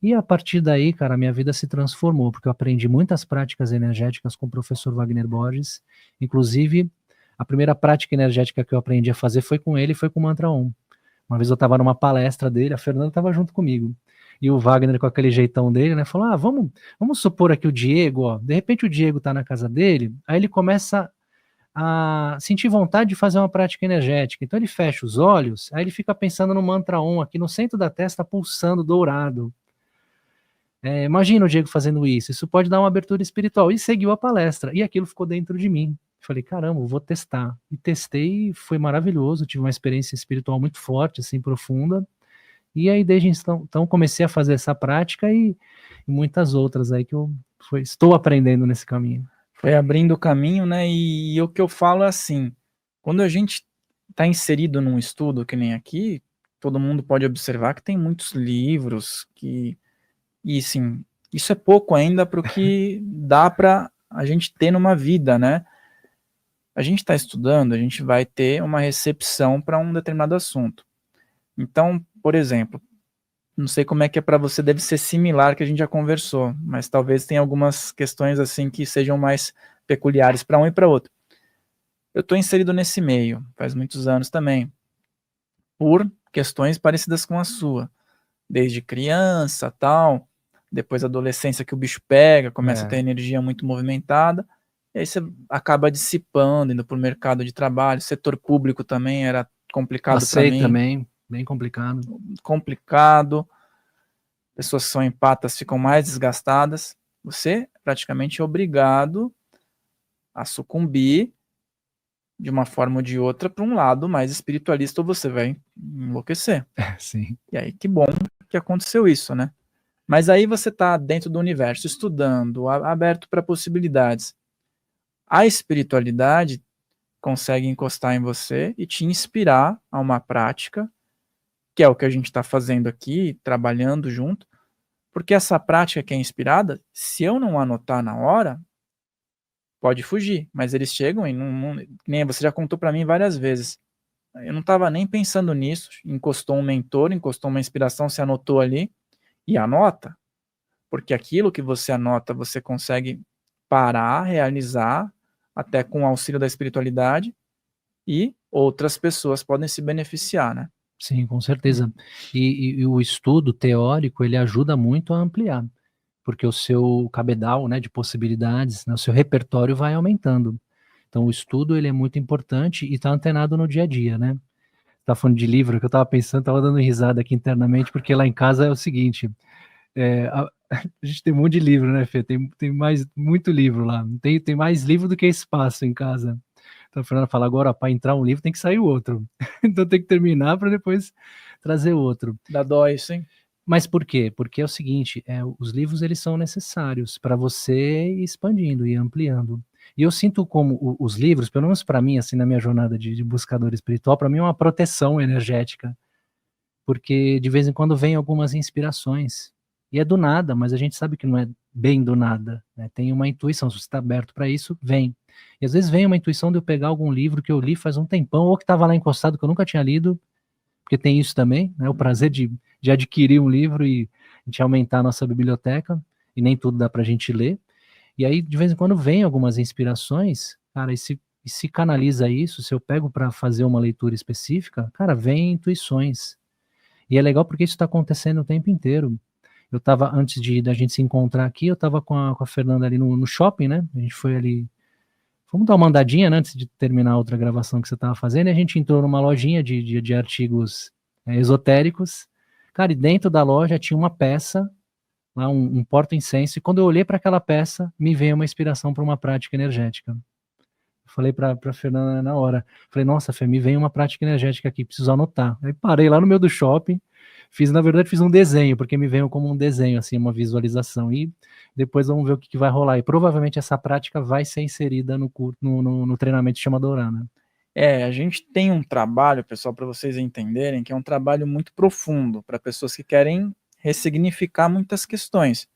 e a partir daí, cara, a minha vida se transformou, porque eu aprendi muitas práticas energéticas com o professor Wagner Borges, inclusive a primeira prática energética que eu aprendi a fazer foi com ele, foi com o Mantra Om. Uma vez eu estava numa palestra dele, a Fernanda estava junto comigo, e o Wagner, com aquele jeitão dele, né, falou, vamos supor aqui o Diego, ó, de repente o Diego tá na casa dele, aí ele começa a sentir vontade de fazer uma prática energética, então ele fecha os olhos, aí ele fica pensando no Mantra Om, aqui no centro da testa, pulsando dourado. Imagina o Diego fazendo isso pode dar uma abertura espiritual, e seguiu a palestra, e aquilo ficou dentro de mim. Falei, caramba, vou testar. E testei, foi maravilhoso, tive uma experiência espiritual muito forte, assim, profunda. E aí, desde então comecei a fazer essa prática e muitas outras aí que estou aprendendo nesse caminho. Foi abrindo o caminho, né? E o que eu falo é assim, quando a gente está inserido num estudo que nem aqui, todo mundo pode observar que tem muitos livros e sim, isso é pouco ainda para o que dá para a gente ter numa vida, né? A gente está estudando, a gente vai ter uma recepção para um determinado assunto. Então, por exemplo, não sei como é que é para você, deve ser similar que a gente já conversou, mas talvez tenha algumas questões assim que sejam mais peculiares para um e para outro. Eu estou inserido nesse meio, faz muitos anos também, por questões parecidas com a sua, desde criança, tal, depois adolescência que o bicho pega, começa a ter energia muito movimentada, e aí você acaba dissipando, indo para o mercado de trabalho, setor público também era complicado para Passei mim, também, bem complicado. Pessoas que são empatas ficam mais desgastadas, você é praticamente obrigado a sucumbir de uma forma ou de outra para um lado mais espiritualista ou você vai enlouquecer. Sim. E aí que bom que aconteceu isso, né? Mas aí você está dentro do universo, estudando, aberto para possibilidades. A espiritualidade consegue encostar em você e te inspirar a uma prática, que é o que a gente está fazendo aqui, trabalhando junto, porque essa prática que é inspirada, se eu não anotar na hora, pode fugir, mas eles chegam e nem você já contou para mim várias vezes. Eu não estava nem pensando nisso, encostou um mentor, encostou uma inspiração, você anotou ali e anota, porque aquilo que você anota você consegue parar, realizar, até com o auxílio da espiritualidade, e outras pessoas podem se beneficiar, né? Sim, com certeza. E o estudo teórico, ele ajuda muito a ampliar, porque o seu cabedal, né, de possibilidades, né, o seu repertório vai aumentando. Então, o estudo, ele é muito importante e está antenado no dia a dia, né? Tá falando de livro, que eu estava pensando, estava dando risada aqui internamente, porque lá em casa é o seguinte, a gente tem um monte de livro, né, Fê? Tem mais, muito livro lá. Tem mais livro do que espaço em casa. Então a Fernanda fala, agora para entrar um livro tem que sair o outro. Então tem que terminar para depois trazer outro. Dá dó isso, hein? Mas por quê? Porque é o seguinte, os livros eles são necessários para você ir expandindo e ampliando. E eu sinto como os livros, pelo menos para mim, assim, na minha jornada de buscador espiritual, para mim é uma proteção energética, porque de vez em quando vem algumas inspirações. E é do nada, mas a gente sabe que não é bem do nada, né? Tem uma intuição, se você está aberto para isso, vem. E às vezes vem uma intuição de eu pegar algum livro que eu li faz um tempão, ou que estava lá encostado, que eu nunca tinha lido, porque tem isso também, né? O prazer de adquirir um livro e a gente aumentar a nossa biblioteca, e nem tudo dá para a gente ler. E aí, de vez em quando, vem algumas inspirações, cara, e se canaliza isso, se eu pego para fazer uma leitura específica, cara, vem intuições. E é legal porque isso está acontecendo o tempo inteiro. Eu estava, antes da gente se encontrar aqui, eu estava com a Fernanda ali no shopping, né? A gente foi ali, vamos dar uma andadinha, né, antes de terminar a outra gravação que você estava fazendo, e a gente entrou numa lojinha de artigos esotéricos. Cara, e dentro da loja tinha uma peça, lá um porta-incenso, e quando eu olhei para aquela peça, me veio uma inspiração para uma prática energética. Falei para Fernanda na hora, falei, nossa, Fê, me vem uma prática energética aqui, preciso anotar. Aí parei lá no meio do shopping, na verdade fiz um desenho, porque me veio como um desenho, assim, uma visualização, e depois vamos ver o que vai rolar. E provavelmente essa prática vai ser inserida no treinamento de Chamadorá, né? A gente tem um trabalho, pessoal, para vocês entenderem, que é um trabalho muito profundo, para pessoas que querem ressignificar muitas questões.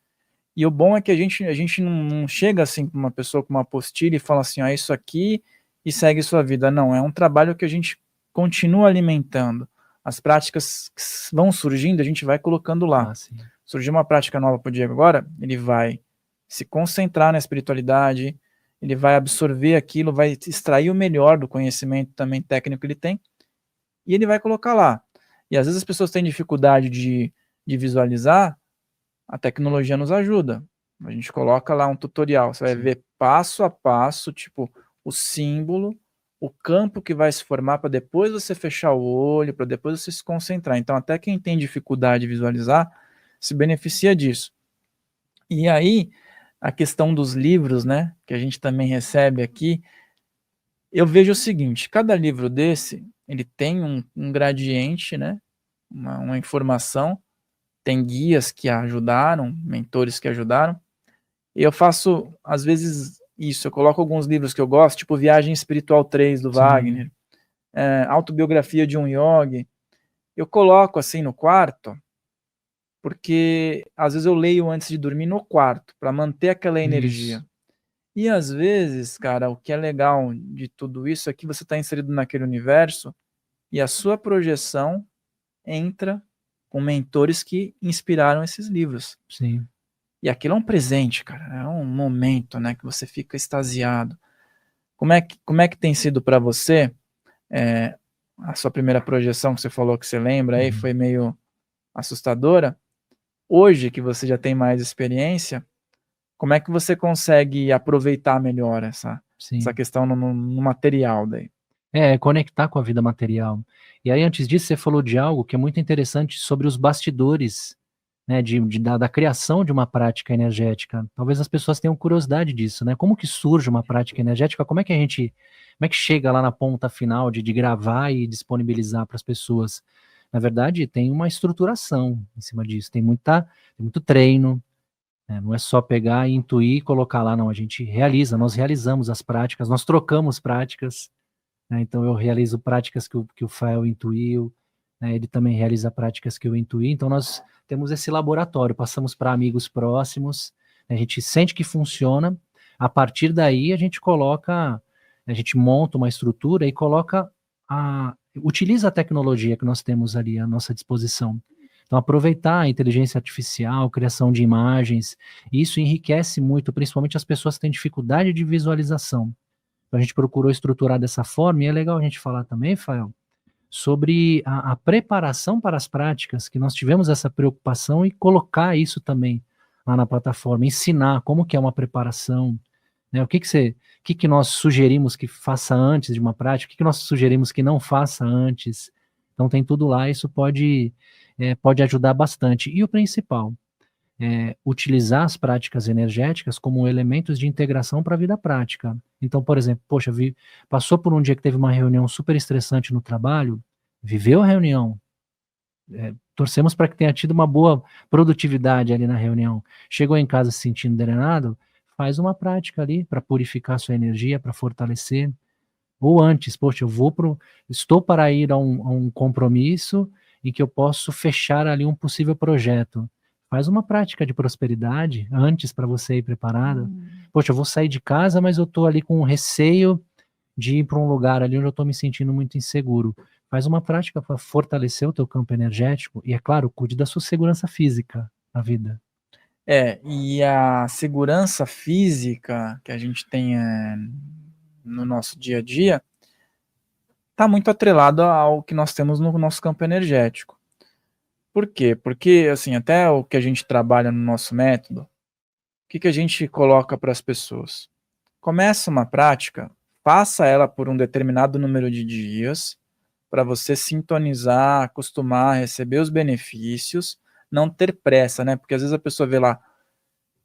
E o bom é que a gente não chega assim para uma pessoa com uma apostila e fala assim, isso aqui e segue sua vida. Não, é um trabalho que a gente continua alimentando. As práticas que vão surgindo, a gente vai colocando lá. Surgiu uma prática nova para o Diego agora, ele vai se concentrar na espiritualidade, ele vai absorver aquilo, vai extrair o melhor do conhecimento também técnico que ele tem, e ele vai colocar lá. E às vezes as pessoas têm dificuldade de visualizar, a tecnologia nos ajuda. A gente coloca lá um tutorial, você vai ver passo a passo, tipo, o símbolo, o campo que vai se formar para depois você fechar o olho, para depois você se concentrar. Então, até quem tem dificuldade de visualizar, se beneficia disso. E aí, a questão dos livros, né, que a gente também recebe aqui, eu vejo o seguinte, cada livro desse, ele tem um gradiente, né, uma informação, tem guias que ajudaram, mentores que ajudaram, e eu faço, às vezes, Isso, eu coloco alguns livros que eu gosto, tipo Viagem Espiritual 3 do Sim. Wagner, Autobiografia de um Yogi. Eu coloco assim no quarto, porque às vezes eu leio antes de dormir no quarto, para manter aquela energia. Isso. E às vezes, cara, o que é legal de tudo isso é que você está inserido naquele universo e a sua projeção entra com mentores que inspiraram esses livros. Sim. E aquilo é um presente, cara, é um momento, né, que você fica extasiado. Como é que tem sido para você a sua primeira projeção que você falou que você lembra aí, foi meio assustadora? Hoje que você já tem mais experiência, como é que você consegue aproveitar melhor essa Sim. questão no material daí? Conectar com a vida material. E aí, antes disso, você falou de algo que é muito interessante sobre os bastidores, né, da criação de uma prática energética. Talvez as pessoas tenham curiosidade disso, né? Como que surge uma prática energética? Como é que chega lá na ponta final de gravar e disponibilizar para as pessoas? Na verdade, tem uma estruturação em cima disso, tem muito treino, né? Não é só pegar e intuir e colocar lá, não. Nós realizamos as práticas, nós trocamos práticas, né? Então eu realizo práticas que o Fael intuiu, né? Ele também realiza práticas que eu intuí, então nós temos esse laboratório, passamos para amigos próximos, a gente sente que funciona, a partir daí a gente monta uma estrutura e utiliza a tecnologia que nós temos ali à nossa disposição. Então, aproveitar a inteligência artificial, criação de imagens, isso enriquece muito, principalmente as pessoas que têm dificuldade de visualização. A gente procurou estruturar dessa forma, e é legal a gente falar também, Fael, sobre a preparação para as práticas, que nós tivemos essa preocupação e colocar isso também lá na plataforma, ensinar como que é uma preparação, né, o que nós sugerimos que faça antes de uma prática, o que nós sugerimos que não faça antes. Então tem tudo lá, isso pode ajudar bastante. E o principal, utilizar as práticas energéticas como elementos de integração para a vida prática. Então, por exemplo, poxa, passou por um dia que teve uma reunião super estressante no trabalho, viveu a reunião, torcemos para que tenha tido uma boa produtividade ali na reunião. Chegou em casa se sentindo drenado, faz uma prática ali para purificar sua energia, para fortalecer. Ou antes, poxa, estou para ir a um compromisso em que eu posso fechar ali um possível projeto. Faz uma prática de prosperidade antes para você ir preparado. Poxa, eu vou sair de casa, mas eu estou ali com receio de ir para um lugar ali onde eu estou me sentindo muito inseguro. Faz uma prática para fortalecer o teu campo energético e, é claro, cuide da sua segurança física na vida. E a segurança física que a gente tem no nosso dia a dia está muito atrelado ao que nós temos no nosso campo energético. Por quê? Porque, assim, até o que a gente trabalha no nosso método, o que a gente coloca para as pessoas? Começa uma prática, faça ela por um determinado número de dias, para você sintonizar, acostumar, receber os benefícios, não ter pressa, né? Porque às vezes a pessoa vê lá,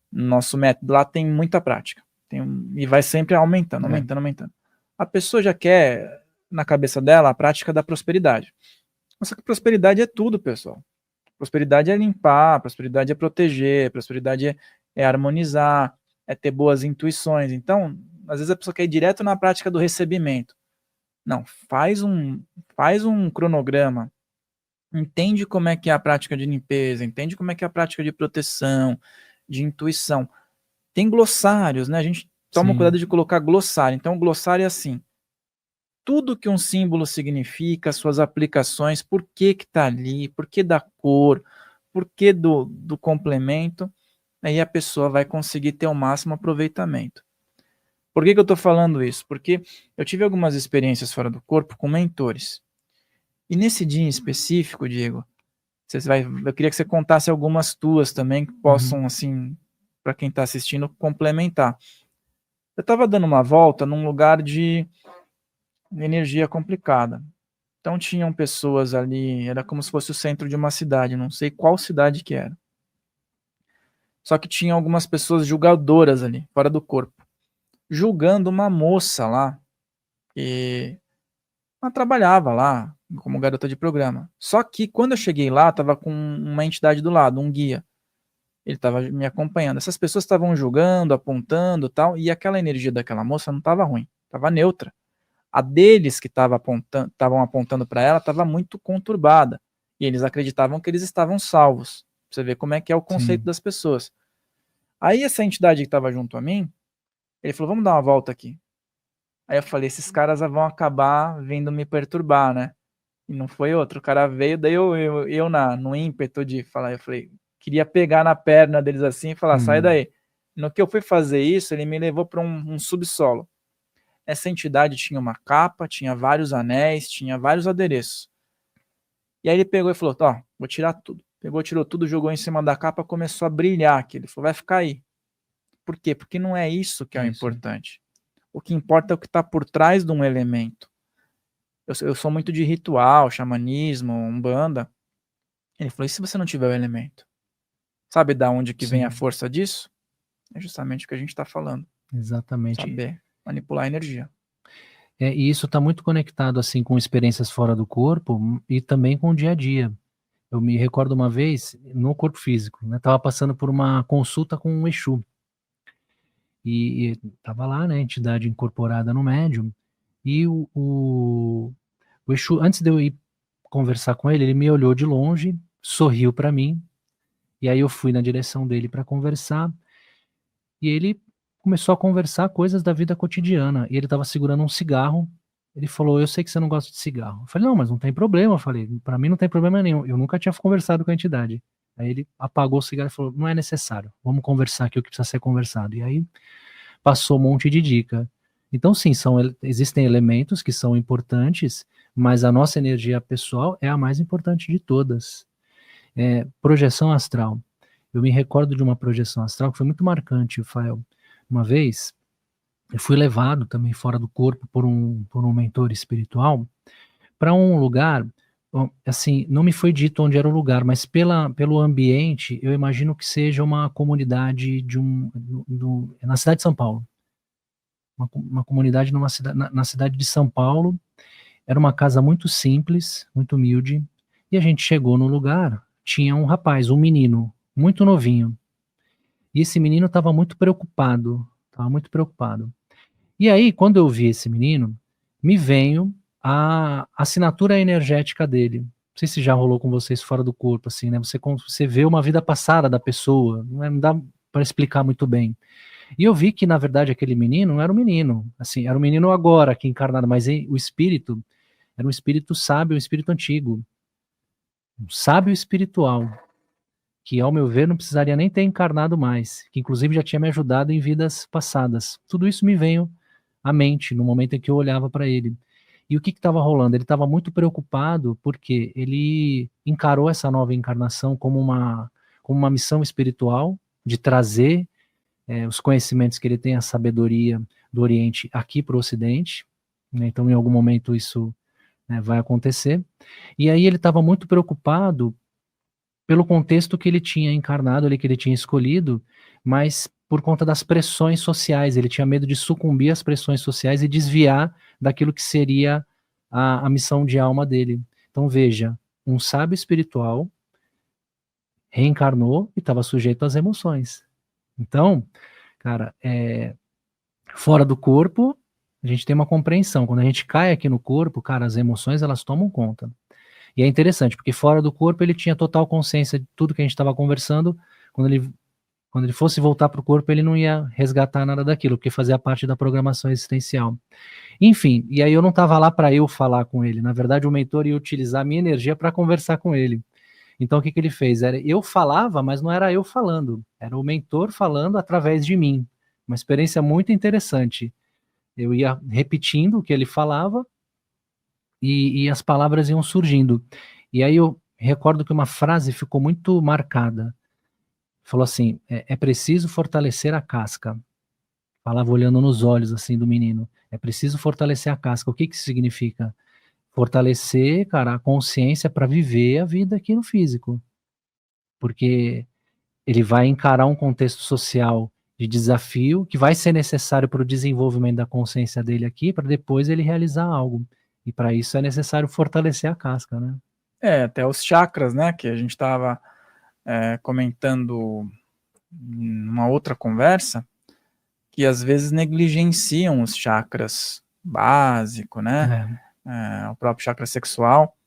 no nosso método lá tem muita prática, e vai sempre aumentando, aumentando, aumentando. A pessoa já quer, na cabeça dela, a prática da prosperidade. Só que prosperidade é tudo, pessoal. Prosperidade é limpar, prosperidade é proteger, prosperidade é harmonizar, é ter boas intuições. Então, às vezes a pessoa quer ir direto na prática do recebimento. Não, faz um cronograma, entende como é que é a prática de limpeza, entende como é que é a prática de proteção, de intuição. Tem glossários, né? A gente toma cuidado de colocar glossário. Então, o glossário é assim, tudo que um símbolo significa, suas aplicações, por que está ali, por que da cor, por que do complemento, aí a pessoa vai conseguir ter o máximo aproveitamento. Por que eu estou falando isso? Porque eu tive algumas experiências fora do corpo com mentores. E nesse dia em específico, Diego, eu queria que você contasse algumas tuas também, que possam, assim, para quem está assistindo, complementar. Eu estava dando uma volta num lugar de energia complicada. Então tinham pessoas ali, era como se fosse o centro de uma cidade, não sei qual cidade que era. Só que tinha algumas pessoas julgadoras ali, fora do corpo, julgando uma moça lá, que ela trabalhava lá como garota de programa. Só que quando eu cheguei lá, estava com uma entidade do lado, um guia. Ele estava me acompanhando. Essas pessoas estavam julgando, apontando, tal, e aquela energia daquela moça não estava ruim, estava neutra. A deles que estavam apontando para ela estava muito conturbada. E eles acreditavam que eles estavam salvos. Pra você ver como é que é o conceito Sim. das pessoas. Aí essa entidade que estava junto a mim, ele falou, vamos dar uma volta aqui. Aí eu falei, esses caras vão acabar vindo me perturbar, né? E não foi outro. O cara veio, daí no ímpeto de falar, eu falei, queria pegar na perna deles assim e falar, sai daí. No que eu fui fazer isso, ele me levou para um subsolo. Essa entidade tinha uma capa, tinha vários anéis, tinha vários adereços. E aí ele pegou e falou, ó, vou tirar tudo. Pegou, tirou tudo, jogou em cima da capa, começou a brilhar aqui. Ele falou, vai ficar aí. Por quê? Porque não é isso que é o importante. O que importa é o que está por trás de um elemento. Eu sou muito de ritual, xamanismo, umbanda. Ele falou, e se você não tiver o elemento? Sabe da onde que vem a força disso? É justamente o que a gente está falando. Exatamente. Saber manipular a energia. E isso está muito conectado assim com experiências fora do corpo e também com o dia a dia. Eu me recordo uma vez no corpo físico, né? Tava passando por uma consulta com um Exu. E tava lá, né, entidade incorporada no médium, e o Exu, antes de eu ir conversar com ele me olhou de longe, sorriu para mim, e aí eu fui na direção dele para conversar, e ele começou a conversar coisas da vida cotidiana, e ele estava segurando um cigarro, ele falou, eu sei que você não gosta de cigarro. Eu falei, não, mas não tem problema, eu falei, para mim não tem problema nenhum, eu nunca tinha conversado com a entidade. Aí ele apagou o cigarro e falou, não é necessário, vamos conversar aqui o que precisa ser conversado. E aí passou um monte de dica. Então, sim, existem elementos que são importantes, mas a nossa energia pessoal é a mais importante de todas. Projeção astral. Eu me recordo de uma projeção astral que foi muito marcante, Rafael. Uma vez, eu fui levado também fora do corpo por um mentor espiritual para um lugar, assim, não me foi dito onde era o lugar, mas pelo ambiente, eu imagino que seja uma comunidade na cidade de São Paulo. Uma comunidade na cidade de São Paulo. Era uma casa muito simples, muito humilde, e a gente chegou no lugar, tinha um rapaz, um menino, muito novinho, e esse menino estava muito preocupado, E aí, quando eu vi esse menino, me veio a assinatura energética dele. Não sei se já rolou com vocês fora do corpo, assim, né? Você vê uma vida passada da pessoa, não dá para explicar muito bem. E eu vi que, na verdade, aquele menino não era um menino, assim, era um menino agora, aqui encarnado, mas o espírito era um espírito sábio, um espírito antigo, um sábio espiritual, que, ao meu ver, não precisaria nem ter encarnado mais, que inclusive já tinha me ajudado em vidas passadas. Tudo isso me veio à mente no momento em que eu olhava para ele. E o que estava rolando? Ele estava muito preocupado porque ele encarou essa nova encarnação como uma missão espiritual de trazer os conhecimentos que ele tem, a sabedoria do Oriente aqui para o Ocidente, né? Então em algum momento isso, né, vai acontecer, e aí ele estava muito preocupado pelo contexto que ele tinha encarnado, que ele tinha escolhido, mas por conta das pressões sociais, ele tinha medo de sucumbir às pressões sociais e desviar daquilo que seria a missão de alma dele. Então veja, um sábio espiritual reencarnou e estava sujeito às emoções. Então, cara, fora do corpo, a gente tem uma compreensão. Quando a gente cai aqui no corpo, cara, as emoções, elas tomam conta. E é interessante, porque fora do corpo ele tinha total consciência de tudo que a gente estava conversando. Quando ele fosse voltar para o corpo, ele não ia resgatar nada daquilo, porque fazia parte da programação existencial. Enfim, e aí eu não estava lá para eu falar com ele. Na verdade, o mentor ia utilizar a minha energia para conversar com ele. Então, o que ele fez? Eu falava, mas não era eu falando. Era o mentor falando através de mim. Uma experiência muito interessante. Eu ia repetindo o que ele falava e as palavras iam surgindo. E aí eu recordo que uma frase ficou muito marcada. Falou assim, é preciso fortalecer a casca. Falava olhando nos olhos assim do menino. É preciso fortalecer a casca. O que isso significa? Fortalecer, cara, a consciência para viver a vida aqui no físico. Porque ele vai encarar um contexto social de desafio que vai ser necessário para o desenvolvimento da consciência dele aqui, para depois ele realizar algo. E para isso é necessário fortalecer a casca, né? Até os chakras, né, que a gente estava comentando numa outra conversa, que às vezes negligenciam os chakras básicos, né? O próprio chakra sexual,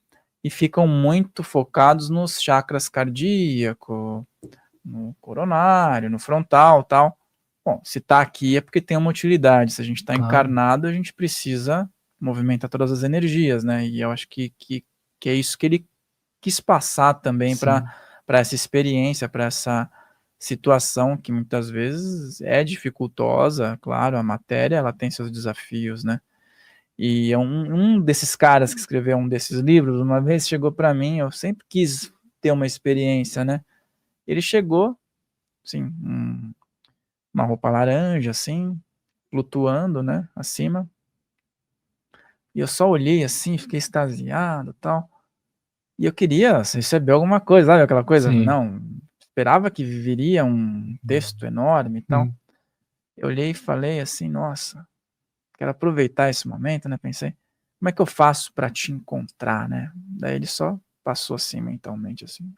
e ficam muito focados nos chakras cardíaco, no coronário, no frontal, tal. Bom, se está aqui é porque tem uma utilidade. Se a gente está encarnado, a gente precisa movimentar todas as energias, né? E eu acho que é isso que ele quis passar também para essa experiência, para essa situação que muitas vezes é dificultosa. Claro, a matéria ela tem seus desafios, né? E um desses caras que escreveu um desses livros, uma vez chegou para mim, eu sempre quis ter uma experiência, né? Ele chegou, assim, uma roupa laranja, assim, flutuando, né, acima. E eu só olhei assim, fiquei extasiado e tal. E eu queria receber alguma coisa, sabe aquela coisa? Sim. Não, esperava que viria um texto enorme e tal. Eu olhei e falei assim, nossa, quero aproveitar esse momento, né? Pensei, como é que eu faço para te encontrar, né? Daí ele só passou assim mentalmente assim.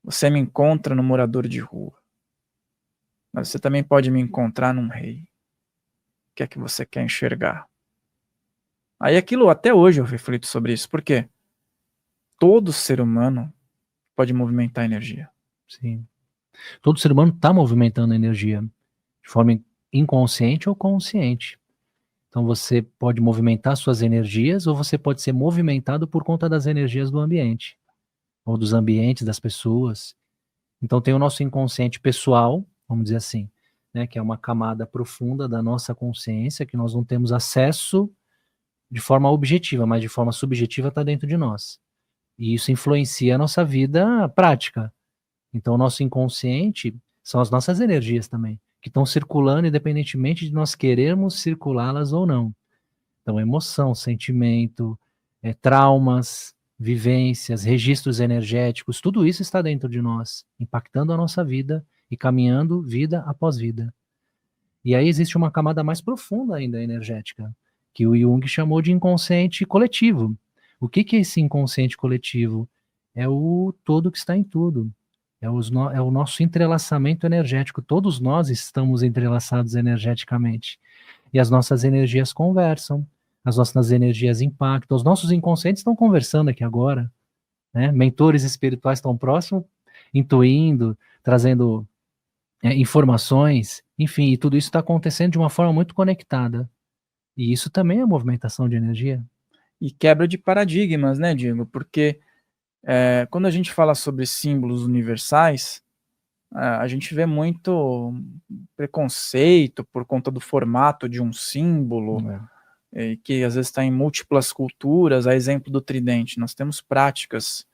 Você me encontra no morador de rua, mas você também pode me encontrar num rei. O que é que você quer enxergar? Aí aquilo, até hoje eu reflito sobre isso, porque todo ser humano pode movimentar energia. Sim. Todo ser humano está movimentando energia de forma inconsciente ou consciente. Então você pode movimentar suas energias ou você pode ser movimentado por conta das energias do ambiente ou dos ambientes das pessoas. Então tem o nosso inconsciente pessoal, vamos dizer assim, né, que é uma camada profunda da nossa consciência que nós não temos acesso de forma objetiva, mas de forma subjetiva está dentro de nós. E isso influencia a nossa vida prática. Então o nosso inconsciente são as nossas energias também, que estão circulando independentemente de nós querermos circulá-las ou não. Então emoção, sentimento, traumas, vivências, registros energéticos, tudo isso está dentro de nós, impactando a nossa vida e caminhando vida após vida. E aí existe uma camada mais profunda ainda energética, que o Jung chamou de inconsciente coletivo. O que é esse inconsciente coletivo? É o todo que está em tudo. É o nosso entrelaçamento energético. Todos nós estamos entrelaçados energeticamente. E as nossas energias conversam, as nossas energias impactam. Os nossos inconscientes estão conversando aqui agora. Né? Mentores espirituais estão próximos, intuindo, trazendo informações, enfim, e tudo isso está acontecendo de uma forma muito conectada. E isso também é movimentação de energia. E quebra de paradigmas, né, Diego? Porque quando a gente fala sobre símbolos universais, a gente vê muito preconceito por conta do formato de um símbolo, que às vezes está em múltiplas culturas, a exemplo do tridente. Nós temos práticas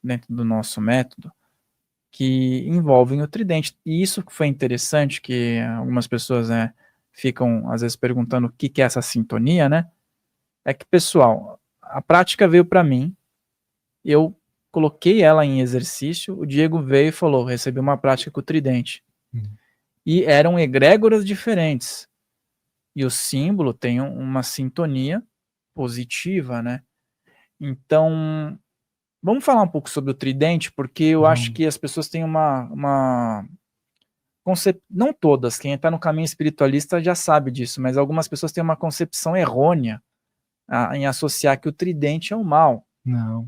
dentro do nosso método que envolvem o tridente. E isso foi interessante, que algumas pessoas ficam às vezes perguntando o que é essa sintonia, né? É que, pessoal, a prática veio para mim, eu coloquei ela em exercício, o Diego veio e falou, recebi uma prática com o tridente. E eram egrégoras diferentes. E o símbolo tem uma sintonia positiva, né? Então, vamos falar um pouco sobre o tridente, porque eu acho que as pessoas têm uma não todas, quem está no caminho espiritualista já sabe disso, mas algumas pessoas têm uma concepção errônea em associar que o tridente é o mal. Não.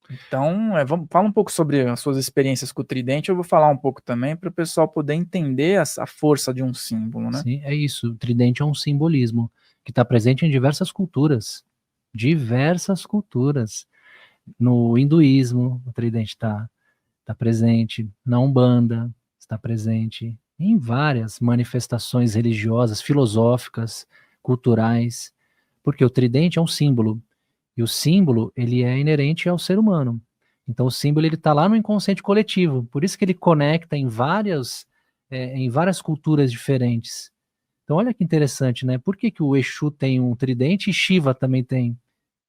Então, fala um pouco sobre as suas experiências com o tridente, eu vou falar um pouco também para o pessoal poder entender a força de um símbolo, né? Sim, é isso. O tridente é um simbolismo que está presente em diversas culturas. Diversas culturas. No hinduísmo, o tridente está presente. Na Umbanda, está presente. Em várias manifestações religiosas, filosóficas, culturais. Porque o tridente é um símbolo. E o símbolo, ele é inerente ao ser humano. Então o símbolo, ele está lá no inconsciente coletivo. Por isso que ele conecta em várias culturas diferentes. Então olha que interessante, né? Por que o Exu tem um tridente e Shiva também tem?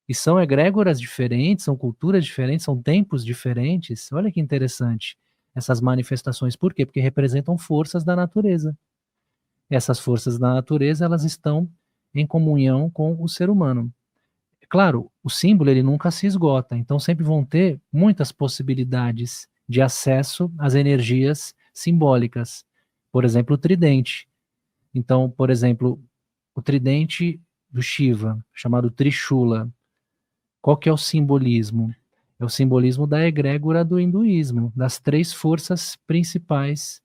E são egrégoras diferentes, são culturas diferentes, são tempos diferentes. Olha que interessante essas manifestações. Por quê? Porque representam forças da natureza. Essas forças da natureza, elas estão em comunhão com o ser humano. Claro, o símbolo ele nunca se esgota, então sempre vão ter muitas possibilidades de acesso às energias simbólicas. Por exemplo, o tridente. Então, por exemplo, o tridente do Shiva, chamado Trishula. Qual que é o simbolismo? É o simbolismo da egrégora do hinduísmo, das 3 forças principais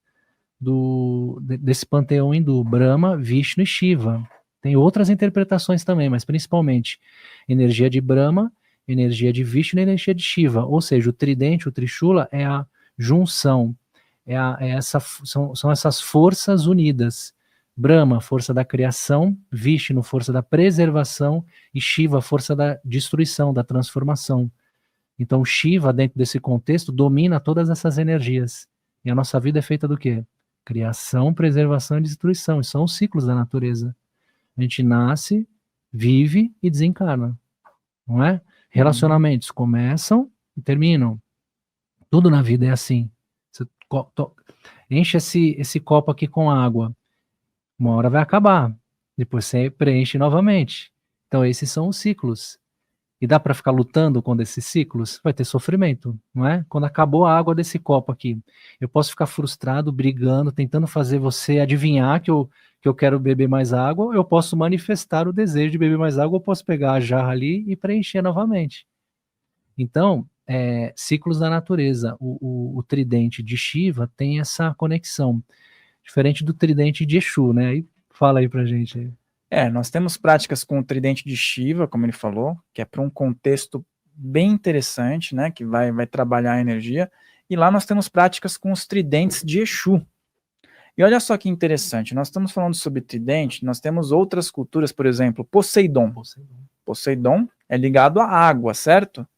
desse panteão hindu: Brahma, Vishnu e Shiva. Tem outras interpretações também, mas principalmente energia de Brahma, energia de Vishnu e energia de Shiva. Ou seja, o tridente, o Trishula, é a junção, são essas forças unidas. Brahma, força da criação; Vishnu, força da preservação; e Shiva, força da destruição, da transformação. Então, Shiva, dentro desse contexto, domina todas essas energias. E a nossa vida é feita do quê? Criação, preservação e destruição. E são os ciclos da natureza. A gente nasce, vive e desencarna. Não é? Relacionamentos começam e terminam. Tudo na vida é assim. Você enche esse copo aqui com água. Uma hora vai acabar. Depois você preenche novamente. Então, esses são os ciclos. E dá para ficar lutando contra esses ciclos? Vai ter sofrimento, não é? Quando acabou a água desse copo aqui, eu posso ficar frustrado, brigando, tentando fazer você adivinhar que eu quero beber mais água, ou eu posso manifestar o desejo de beber mais água, ou posso pegar a jarra ali e preencher novamente. Então, ciclos da natureza. O tridente de Shiva tem essa conexão, diferente do tridente de Exu, né? Aí, fala aí pra gente aí. Nós temos práticas com o tridente de Shiva, como ele falou, que é para um contexto bem interessante, né, que vai trabalhar a energia, e lá nós temos práticas com os tridentes de Exu. E olha só que interessante, nós estamos falando sobre tridente, nós temos outras culturas, por exemplo, Poseidon. Poseidon é ligado à água, certo?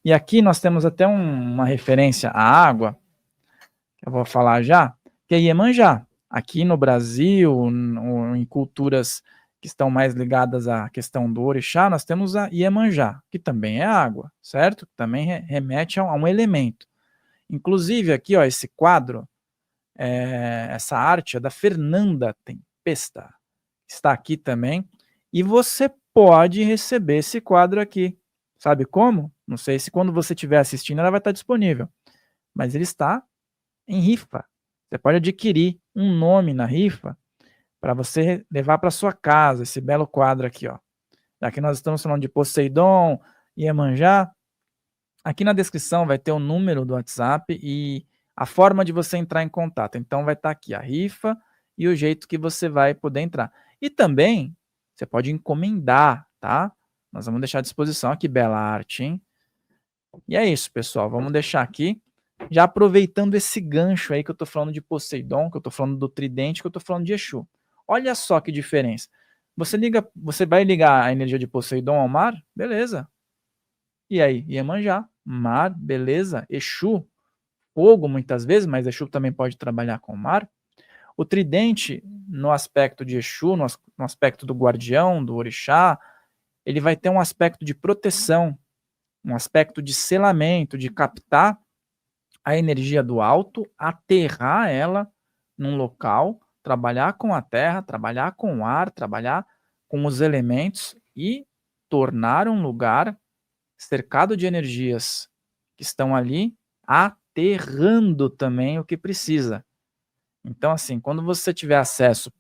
E aqui nós temos até uma referência à água, que eu vou falar já, que é Iemanjá. Aqui no Brasil, em culturas que estão mais ligadas à questão do orixá, nós temos a Iemanjá, que também é água, certo? Também remete a um elemento. Inclusive aqui, ó, esse quadro, essa arte é da Fernanda Tempesta, está aqui também, e você pode receber esse quadro aqui. Sabe como? Não sei se quando você estiver assistindo ela vai estar disponível, mas ele está em rifa. Você pode adquirir um nome na rifa para você levar para sua casa, esse belo quadro aqui, ó. Já que nós estamos falando de Poseidon, Iemanjá, aqui na descrição vai ter o número do WhatsApp e a forma de você entrar em contato. Então vai estar aqui a rifa e o jeito que você vai poder entrar. E também você pode encomendar, tá? Nós vamos deixar à disposição. Que bela arte, hein? E é isso, pessoal. Vamos deixar aqui. Já aproveitando esse gancho aí que eu tô falando de Poseidon, que eu tô falando do tridente, que eu tô falando de Exu. Olha só que diferença. Você vai ligar a energia de Poseidon ao mar? Beleza. E aí? Iemanjá, mar, beleza. Exu, fogo muitas vezes, mas Exu também pode trabalhar com o mar. O tridente, no aspecto de Exu, no aspecto do guardião, do orixá, ele vai ter um aspecto de proteção, um aspecto de selamento, de captar a energia do alto, aterrar ela num local, trabalhar com a terra, trabalhar com o ar, trabalhar com os elementos e tornar um lugar cercado de energias que estão ali, aterrando também o que precisa. Então, assim, quando você tiver acesso,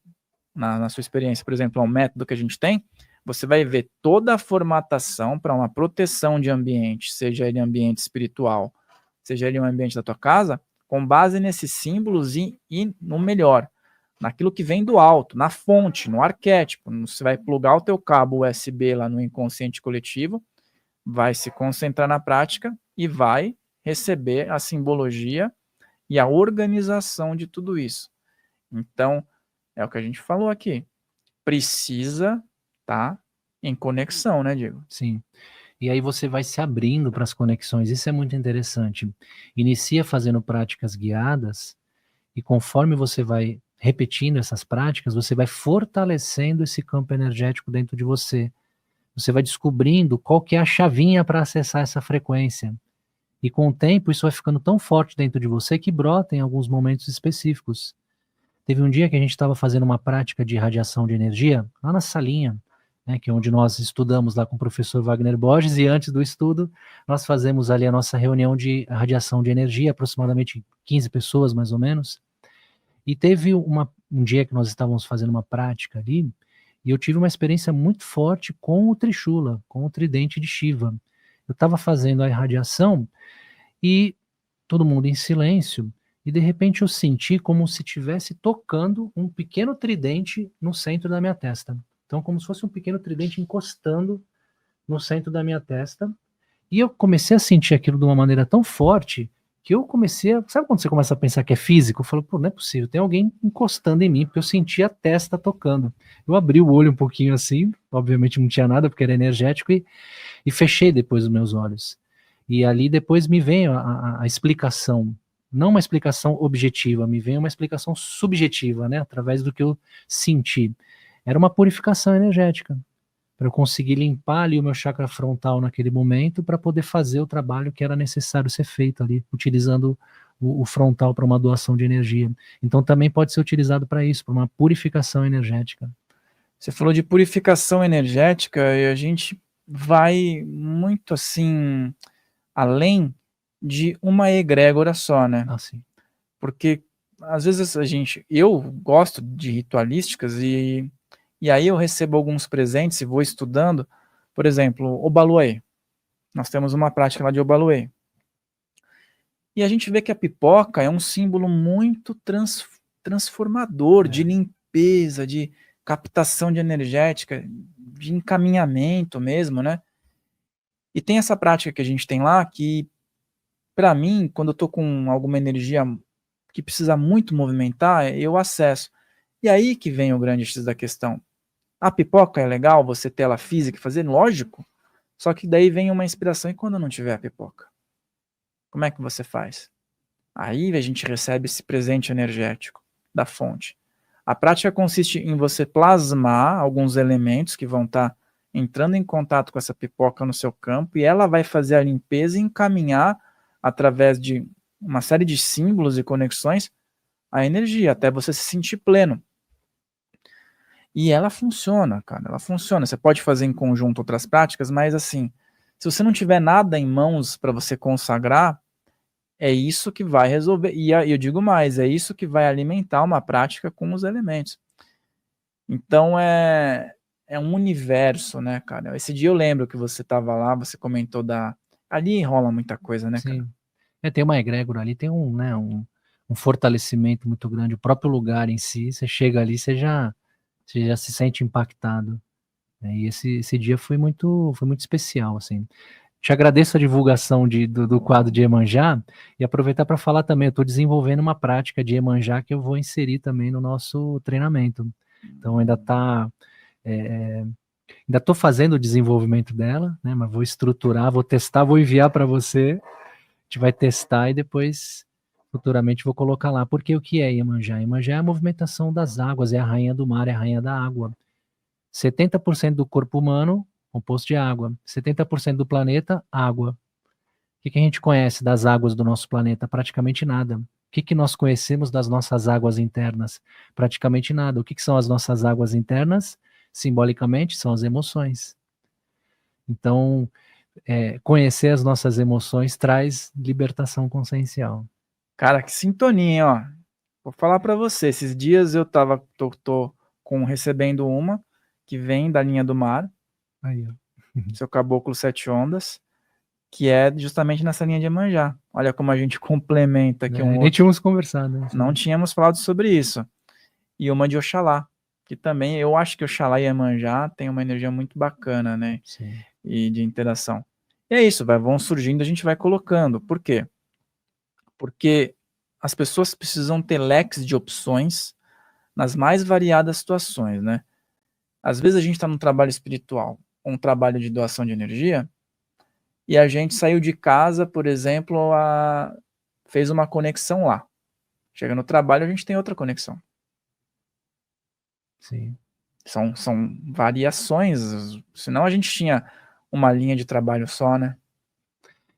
na sua experiência, por exemplo, ao método que a gente tem, você vai ver toda a formatação para uma proteção de ambiente, seja ele ambiente espiritual, seja ele um ambiente da tua casa, com base nesses símbolos e no melhor, naquilo que vem do alto, na fonte, no arquétipo. Você vai plugar o teu cabo USB lá no inconsciente coletivo, vai se concentrar na prática e vai receber a simbologia e a organização de tudo isso. Então, é o que a gente falou aqui. Precisa estar em conexão, né, Diego? Sim. E aí você vai se abrindo para as conexões. Isso é muito interessante. Inicia fazendo práticas guiadas e conforme você vai repetindo essas práticas, você vai fortalecendo esse campo energético dentro de você. Você vai descobrindo qual que é a chavinha para acessar essa frequência. E com o tempo isso vai ficando tão forte dentro de você que brota em alguns momentos específicos. Teve um dia que a gente estava fazendo uma prática de irradiação de energia lá na salinha. né, que é onde nós estudamos lá com o professor Wagner Borges, e antes do estudo, nós fazemos ali a nossa reunião de radiação de energia, aproximadamente 15 pessoas, mais ou menos, e teve um dia que nós estávamos fazendo uma prática ali, e eu tive uma experiência muito forte com o Trishula, com o tridente de Shiva. Eu estava fazendo a irradiação, e todo mundo em silêncio, e de repente eu senti como se estivesse tocando um pequeno tridente no centro da minha testa. Então, como se fosse um pequeno tridente encostando no centro da minha testa. E eu comecei a sentir aquilo de uma maneira tão forte que eu comecei a... Sabe quando você começa a pensar que é físico? Eu falo, pô, não é possível, tem alguém encostando em mim, porque eu senti a testa tocando. Eu abri o olho um pouquinho assim, obviamente não tinha nada, porque era energético, e fechei depois os meus olhos. E ali depois me vem a explicação, não uma explicação objetiva, me vem uma explicação subjetiva, né, através do que eu senti. Era uma purificação energética, para eu conseguir limpar ali o meu chakra frontal naquele momento, para poder fazer o trabalho que era necessário ser feito ali, utilizando o frontal para uma doação de energia. Então também pode ser utilizado para isso, para uma purificação energética. Você falou de purificação energética e a gente vai muito assim além de uma egrégora só, né? Assim. Porque às vezes eu gosto de ritualísticas e aí eu recebo alguns presentes e vou estudando, por exemplo, Obaluayê. Nós temos uma prática lá de Obaluayê. E a gente vê que a pipoca é um símbolo muito transformador, de limpeza, de captação de energética, de encaminhamento mesmo, né? E tem essa prática que a gente tem lá que, para mim, quando eu tô com alguma energia que precisa muito movimentar, eu acesso. E aí que vem o grande X da questão. A pipoca é legal você ter ela física e fazer? Lógico. Só que daí vem uma inspiração e quando não tiver a pipoca? Como é que você faz? Aí a gente recebe esse presente energético da fonte. A prática consiste em você plasmar alguns elementos que vão estar entrando em contato com essa pipoca no seu campo e ela vai fazer a limpeza e encaminhar através de uma série de símbolos e conexões a energia, até você se sentir pleno. E ela funciona, cara, ela funciona. Você pode fazer em conjunto outras práticas, mas assim, se você não tiver nada em mãos para você consagrar, é isso que vai resolver. E eu digo mais, é isso que vai alimentar uma prática com os elementos. Então é um universo, né, cara? Esse dia eu lembro que você estava lá, você comentou ali rola muita coisa, né, cara? Sim. Tem uma egrégora ali, tem um fortalecimento muito grande. O próprio lugar em si, você chega ali, você já se sente impactado. E esse dia foi muito especial, assim. Te agradeço a divulgação do quadro de Iemanjá e aproveitar para falar também, eu estou desenvolvendo uma prática de Iemanjá que eu vou inserir também no nosso treinamento. Então ainda estou fazendo o desenvolvimento dela, né, mas vou estruturar, vou testar, vou enviar para você, a gente vai testar e depois futuramente vou colocar lá. Porque o que é Iemanjá? Iemanjá é a movimentação das águas, é a rainha do mar, é a rainha da água. 70% do corpo humano composto de água, 70% do planeta, água. O que a gente conhece das águas do nosso planeta? Praticamente nada. O que nós conhecemos das nossas águas internas? Praticamente nada. O que são as nossas águas internas? Simbolicamente, são as emoções. Então, conhecer as nossas emoções traz libertação consciencial. Cara, que sintonia, hein, ó. Vou falar para você, esses dias eu tô recebendo uma que vem da linha do mar, Aí, ó. seu caboclo 7 ondas, que é justamente nessa linha de Iemanjá. Olha como a gente complementa aqui um Nem outro. tínhamos conversado, né? Não tínhamos falado sobre isso. E uma de Oxalá, que também eu acho que Oxalá e Iemanjá tem uma energia muito bacana, né? Sim. E de interação. E é isso, vão surgindo, a gente vai colocando. Por quê? Porque as pessoas precisam ter leques de opções nas mais variadas situações, né? Às vezes a gente está num trabalho espiritual, um trabalho de doação de energia, e a gente saiu de casa, por exemplo, fez uma conexão lá. Chega no trabalho, a gente tem outra conexão. Sim. São variações, senão a gente tinha uma linha de trabalho só, né?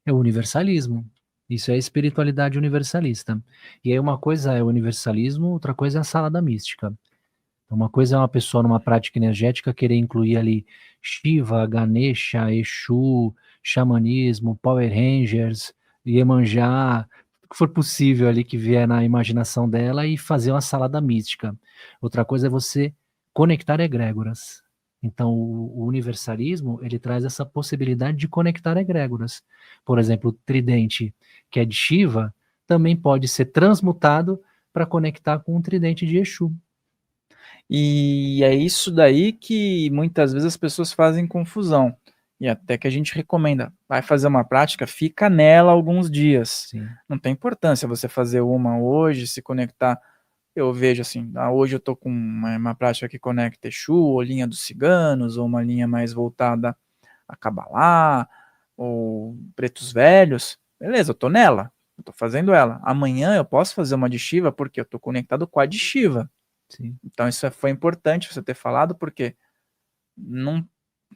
É o universalismo. Isso é a espiritualidade universalista. E aí uma coisa é o universalismo, outra coisa é a salada mística. Então, uma coisa é uma pessoa numa prática energética querer incluir ali Shiva, Ganesha, Exu, xamanismo, Power Rangers, Iemanjá, o que for possível ali que vier na imaginação dela e fazer uma salada mística. Outra coisa é você conectar egrégoras. Então, o universalismo, ele traz essa possibilidade de conectar egrégoras. Por exemplo, o tridente, que é de Shiva, também pode ser transmutado para conectar com o tridente de Exu. E é isso daí que muitas vezes as pessoas fazem confusão. E até que a gente recomenda, vai fazer uma prática, fica nela alguns dias. Sim. Não tem importância você fazer uma hoje, se conectar. Eu vejo assim, hoje eu tô com uma prática que conecta Exu, ou linha dos ciganos, ou uma linha mais voltada a Kabbalah, ou pretos velhos. Beleza, eu tô nela, eu tô fazendo ela. Amanhã eu posso fazer uma de Shiva, porque eu tô conectado com a de Shiva. Sim. Então isso foi importante você ter falado, porque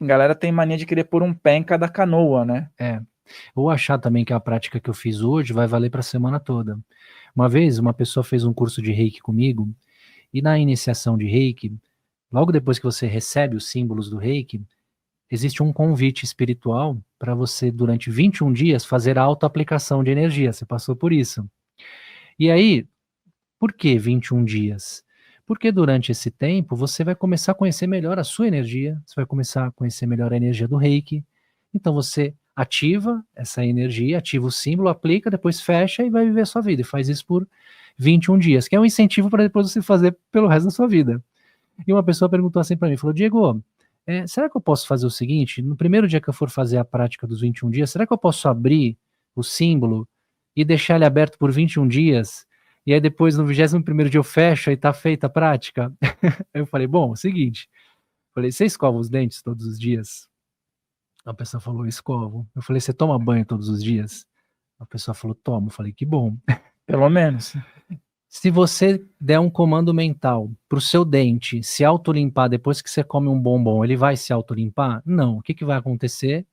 a galera tem mania de querer pôr um pé em cada canoa, né? Ou achar também que a prática que eu fiz hoje vai valer para a semana toda. Uma vez, uma pessoa fez um curso de Reiki comigo, e na iniciação de Reiki, logo depois que você recebe os símbolos do Reiki, existe um convite espiritual para você, durante 21 dias, fazer a autoaplicação de energia. Você passou por isso. E aí, por que 21 dias? Porque durante esse tempo você vai começar a conhecer melhor a sua energia, você vai começar a conhecer melhor a energia do Reiki. Então você ativa essa energia, ativa o símbolo, aplica, depois fecha e vai viver a sua vida. E faz isso por 21 dias, que é um incentivo para depois você fazer pelo resto da sua vida. E uma pessoa perguntou assim para mim, falou, Diego, será que eu posso fazer o seguinte, no primeiro dia que eu for fazer a prática dos 21 dias, será que eu posso abrir o símbolo e deixar ele aberto por 21 dias? E aí depois no 21º dia eu fecho e tá feita a prática? Aí eu falei, bom, é o seguinte, falei, você escova os dentes todos os dias? A pessoa falou, escovo. Eu falei, você toma banho todos os dias? A pessoa falou, tomo. Eu falei, que bom. Pelo menos. Se você der um comando mental pro seu dente se autolimpar depois que você come um bombom, ele vai se autolimpar? Não. O que vai acontecer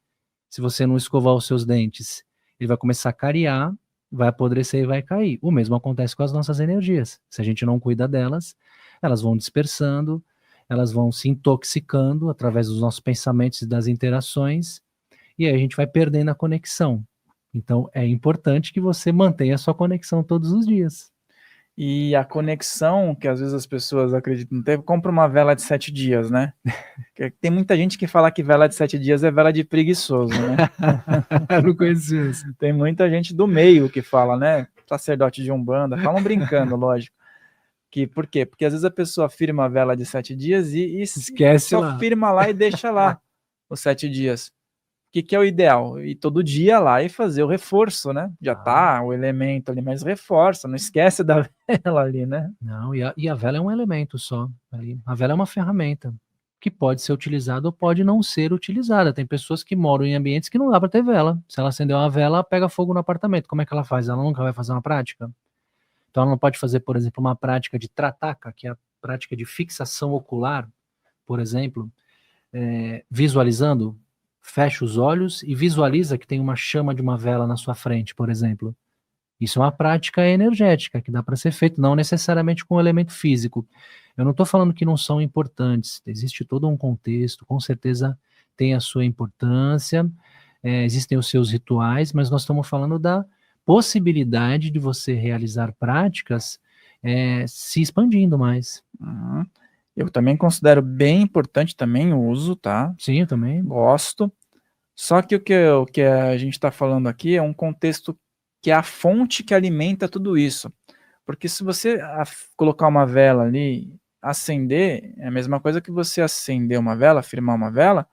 se você não escovar os seus dentes? Ele vai começar a cariar, vai apodrecer e vai cair. O mesmo acontece com as nossas energias. Se a gente não cuida delas, elas vão dispersando, elas vão se intoxicando através dos nossos pensamentos e das interações, e aí a gente vai perdendo a conexão. Então é importante que você mantenha a sua conexão todos os dias. E a conexão que às vezes as pessoas acreditam ter, compra uma vela de 7 dias, né? Tem muita gente que fala que vela de 7 dias é vela de preguiçoso, né? Eu não conheço isso. Tem muita gente do meio que fala, né? Sacerdote de Umbanda, falam brincando, lógico. Por quê? Porque às vezes a pessoa firma a vela de 7 dias e esquece só lá. firma lá e deixa lá os 7 dias. O que é o ideal? Ir todo dia lá e fazer o reforço, né? Já tá o elemento ali, mas reforça, não esquece da vela ali, né? Não, e a vela é um elemento só. Ali. A vela é uma ferramenta que pode ser utilizada ou pode não ser utilizada. Tem pessoas que moram em ambientes que não dá para ter vela. Se ela acender uma vela, pega fogo no apartamento. Como é que ela faz? Ela nunca vai fazer uma prática? Então ela não pode fazer, por exemplo, uma prática de trataka, que é a prática de fixação ocular, por exemplo, visualizando, fecha os olhos e visualiza que tem uma chama de uma vela na sua frente, por exemplo. Isso é uma prática energética que dá para ser feito, não necessariamente com o elemento físico. Eu não estou falando que não são importantes, existe todo um contexto, com certeza tem a sua importância, existem os seus rituais, mas nós estamos falando da possibilidade de você realizar práticas se expandindo mais. Eu também considero bem importante também o uso, tá? Sim, eu também. Gosto. Só que o que a gente está falando aqui é um contexto que é a fonte que alimenta tudo isso. Porque se você colocar uma vela ali, acender, é a mesma coisa que você acender uma vela, firmar uma vela,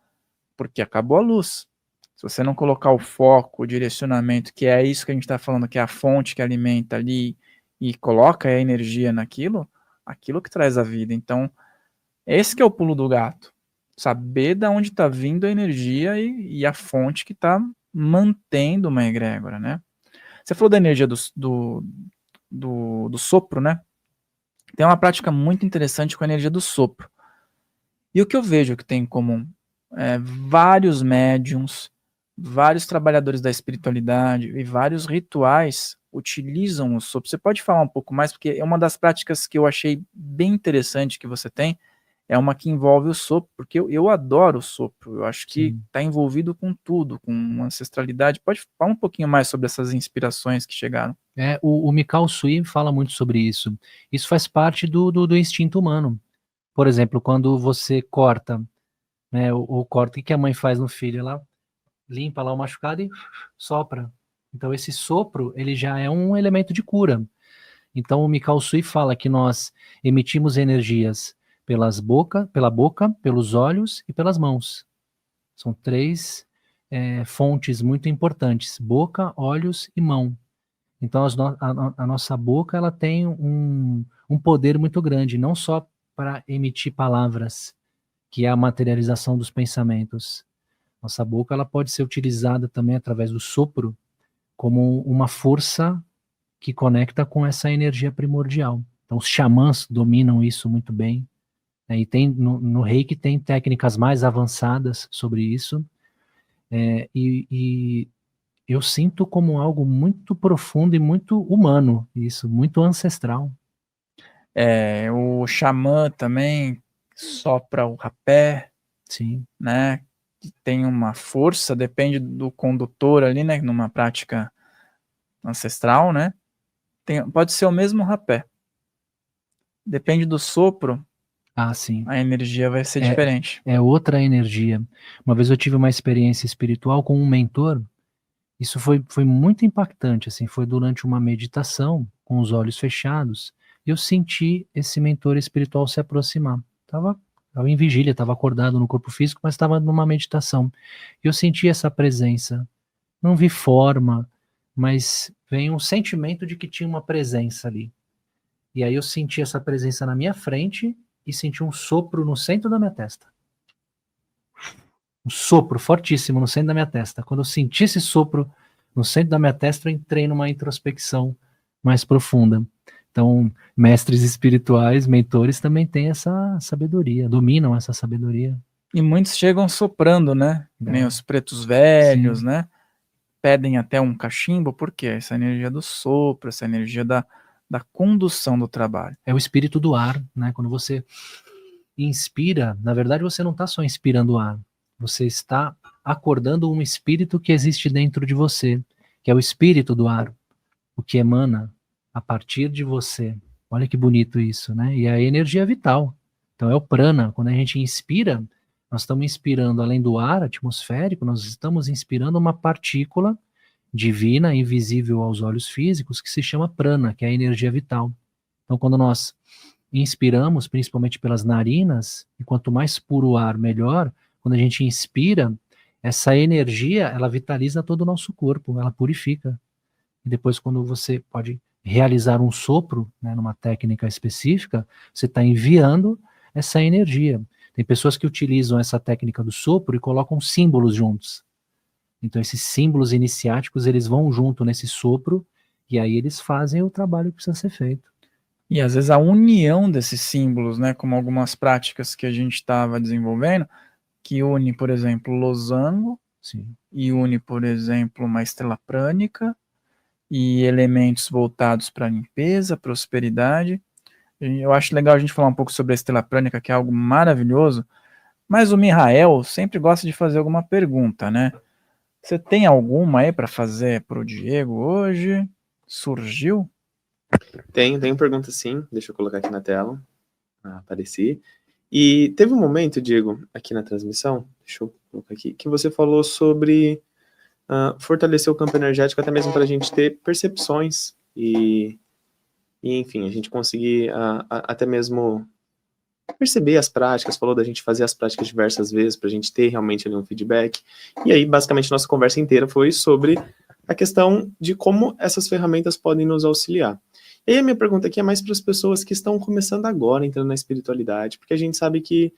porque acabou a luz. Se você não colocar o foco, o direcionamento, que é isso que a gente está falando, que é a fonte que alimenta ali, e coloca a energia naquilo, aquilo que traz a vida. Então, esse que é o pulo do gato. Saber de onde está vindo a energia e a fonte que está mantendo uma egrégora, né? Você falou da energia do sopro, né? Tem uma prática muito interessante com a energia do sopro. E o que eu vejo que tem em comum? Vários médiums, vários trabalhadores da espiritualidade e vários rituais utilizam o sopro. Você pode falar um pouco mais, porque é uma das práticas que eu achei bem interessante que você tem, é uma que envolve o sopro, porque eu adoro o sopro, eu acho que Sim. está envolvido com tudo, com ancestralidade. Pode falar um pouquinho mais sobre essas inspirações que chegaram? O Mikao Sui fala muito sobre isso. Isso faz parte do instinto humano. Por exemplo, quando você corta, né, ou corta, o que a mãe faz no filho? Ela limpa lá o machucado e sopra. Então esse sopro, ele já é um elemento de cura. Então o Mikao Sui fala que nós emitimos energias pela boca, pelos olhos e pelas mãos. São três fontes muito importantes: boca, olhos e mão. Então a nossa boca, ela tem um poder muito grande, não só para emitir palavras, que é a materialização dos pensamentos. Nossa boca, ela pode ser utilizada também através do sopro como uma força que conecta com essa energia primordial. Então os xamãs dominam isso muito bem, né? E tem no Reiki tem técnicas mais avançadas sobre isso, e eu sinto como algo muito profundo e muito humano, isso, muito ancestral. O xamã também sopra o rapé, Sim. né? Que tem uma força, depende do condutor ali, né? Numa prática ancestral, né? Pode ser o mesmo rapé. Depende do sopro, Ah, sim. a energia vai ser diferente. É outra energia. Uma vez eu tive uma experiência espiritual com um mentor. Isso foi muito impactante, assim, foi durante uma meditação, com os olhos fechados, e eu senti esse mentor espiritual se aproximar. Estava em vigília, estava acordado no corpo físico, mas estava numa meditação. E eu senti essa presença. Não vi forma, mas veio um sentimento de que tinha uma presença ali. E aí eu senti essa presença na minha frente e senti um sopro no centro da minha testa. Um sopro fortíssimo no centro da minha testa. Quando eu senti esse sopro no centro da minha testa, eu entrei numa introspecção mais profunda. Então, mestres espirituais, mentores, também têm essa sabedoria, dominam essa sabedoria. E muitos chegam soprando, né? Nem os pretos velhos, Sim. né? Pedem até um cachimbo, porque essa energia do sopro, essa energia da condução do trabalho. É o espírito do ar, né? Quando você inspira, na verdade você não está só inspirando o ar, você está acordando um espírito que existe dentro de você, que é o espírito do ar, o que emana a partir de você. Olha que bonito isso, né? E a energia vital. Então é o prana. Quando a gente inspira, nós estamos inspirando, além do ar atmosférico, nós estamos inspirando uma partícula divina, invisível aos olhos físicos, que se chama prana, que é a energia vital. Então quando nós inspiramos, principalmente pelas narinas, e quanto mais puro o ar, melhor. Quando a gente inspira, essa energia, ela vitaliza todo o nosso corpo, ela purifica. E depois, quando você pode realizar um sopro, né, numa técnica específica, você está enviando essa energia. Tem pessoas que utilizam essa técnica do sopro e colocam símbolos juntos. Então, esses símbolos iniciáticos, eles vão junto nesse sopro, e aí eles fazem o trabalho que precisa ser feito. E às vezes a união desses símbolos, né, como algumas práticas que a gente estava desenvolvendo, que une, por exemplo, losango, Sim. E une, por exemplo, uma estrela prânica e elementos voltados para limpeza, prosperidade. Eu acho legal a gente falar um pouco sobre a estrela prânica, que é algo maravilhoso, mas o Mihael sempre gosta de fazer alguma pergunta, né? Você tem alguma aí para fazer para o Diego hoje? Surgiu? Tem pergunta sim, deixa eu colocar aqui na tela, apareci. E teve um momento, Diego, aqui na transmissão, deixa eu colocar aqui, que você falou sobre fortalecer o campo energético até mesmo para a gente ter percepções e enfim, a gente conseguir até mesmo perceber as práticas, falou da gente fazer as práticas diversas vezes para a gente ter realmente ali um feedback. E aí, basicamente, nossa conversa inteira foi sobre a questão de como essas ferramentas podem nos auxiliar. E aí a minha pergunta aqui é mais para as pessoas que estão começando agora, entrando na espiritualidade, porque a gente sabe que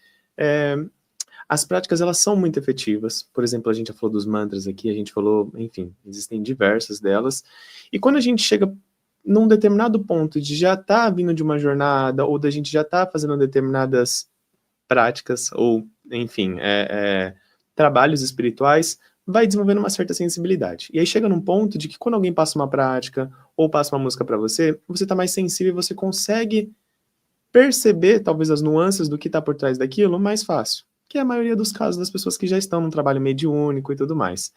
as práticas, elas são muito efetivas. Por exemplo, a gente já falou dos mantras aqui, a gente falou, enfim, existem diversas delas. E quando a gente chega num determinado ponto de já estar vindo de uma jornada, ou da gente já estar fazendo determinadas práticas, ou, enfim, trabalhos espirituais, vai desenvolvendo uma certa sensibilidade. E aí chega num ponto de que quando alguém passa uma prática ou passa uma música para você, você tá mais sensível e você consegue perceber talvez as nuances do que tá por trás daquilo mais fácil, que é a maioria dos casos das pessoas que já estão num trabalho mediúnico e tudo mais.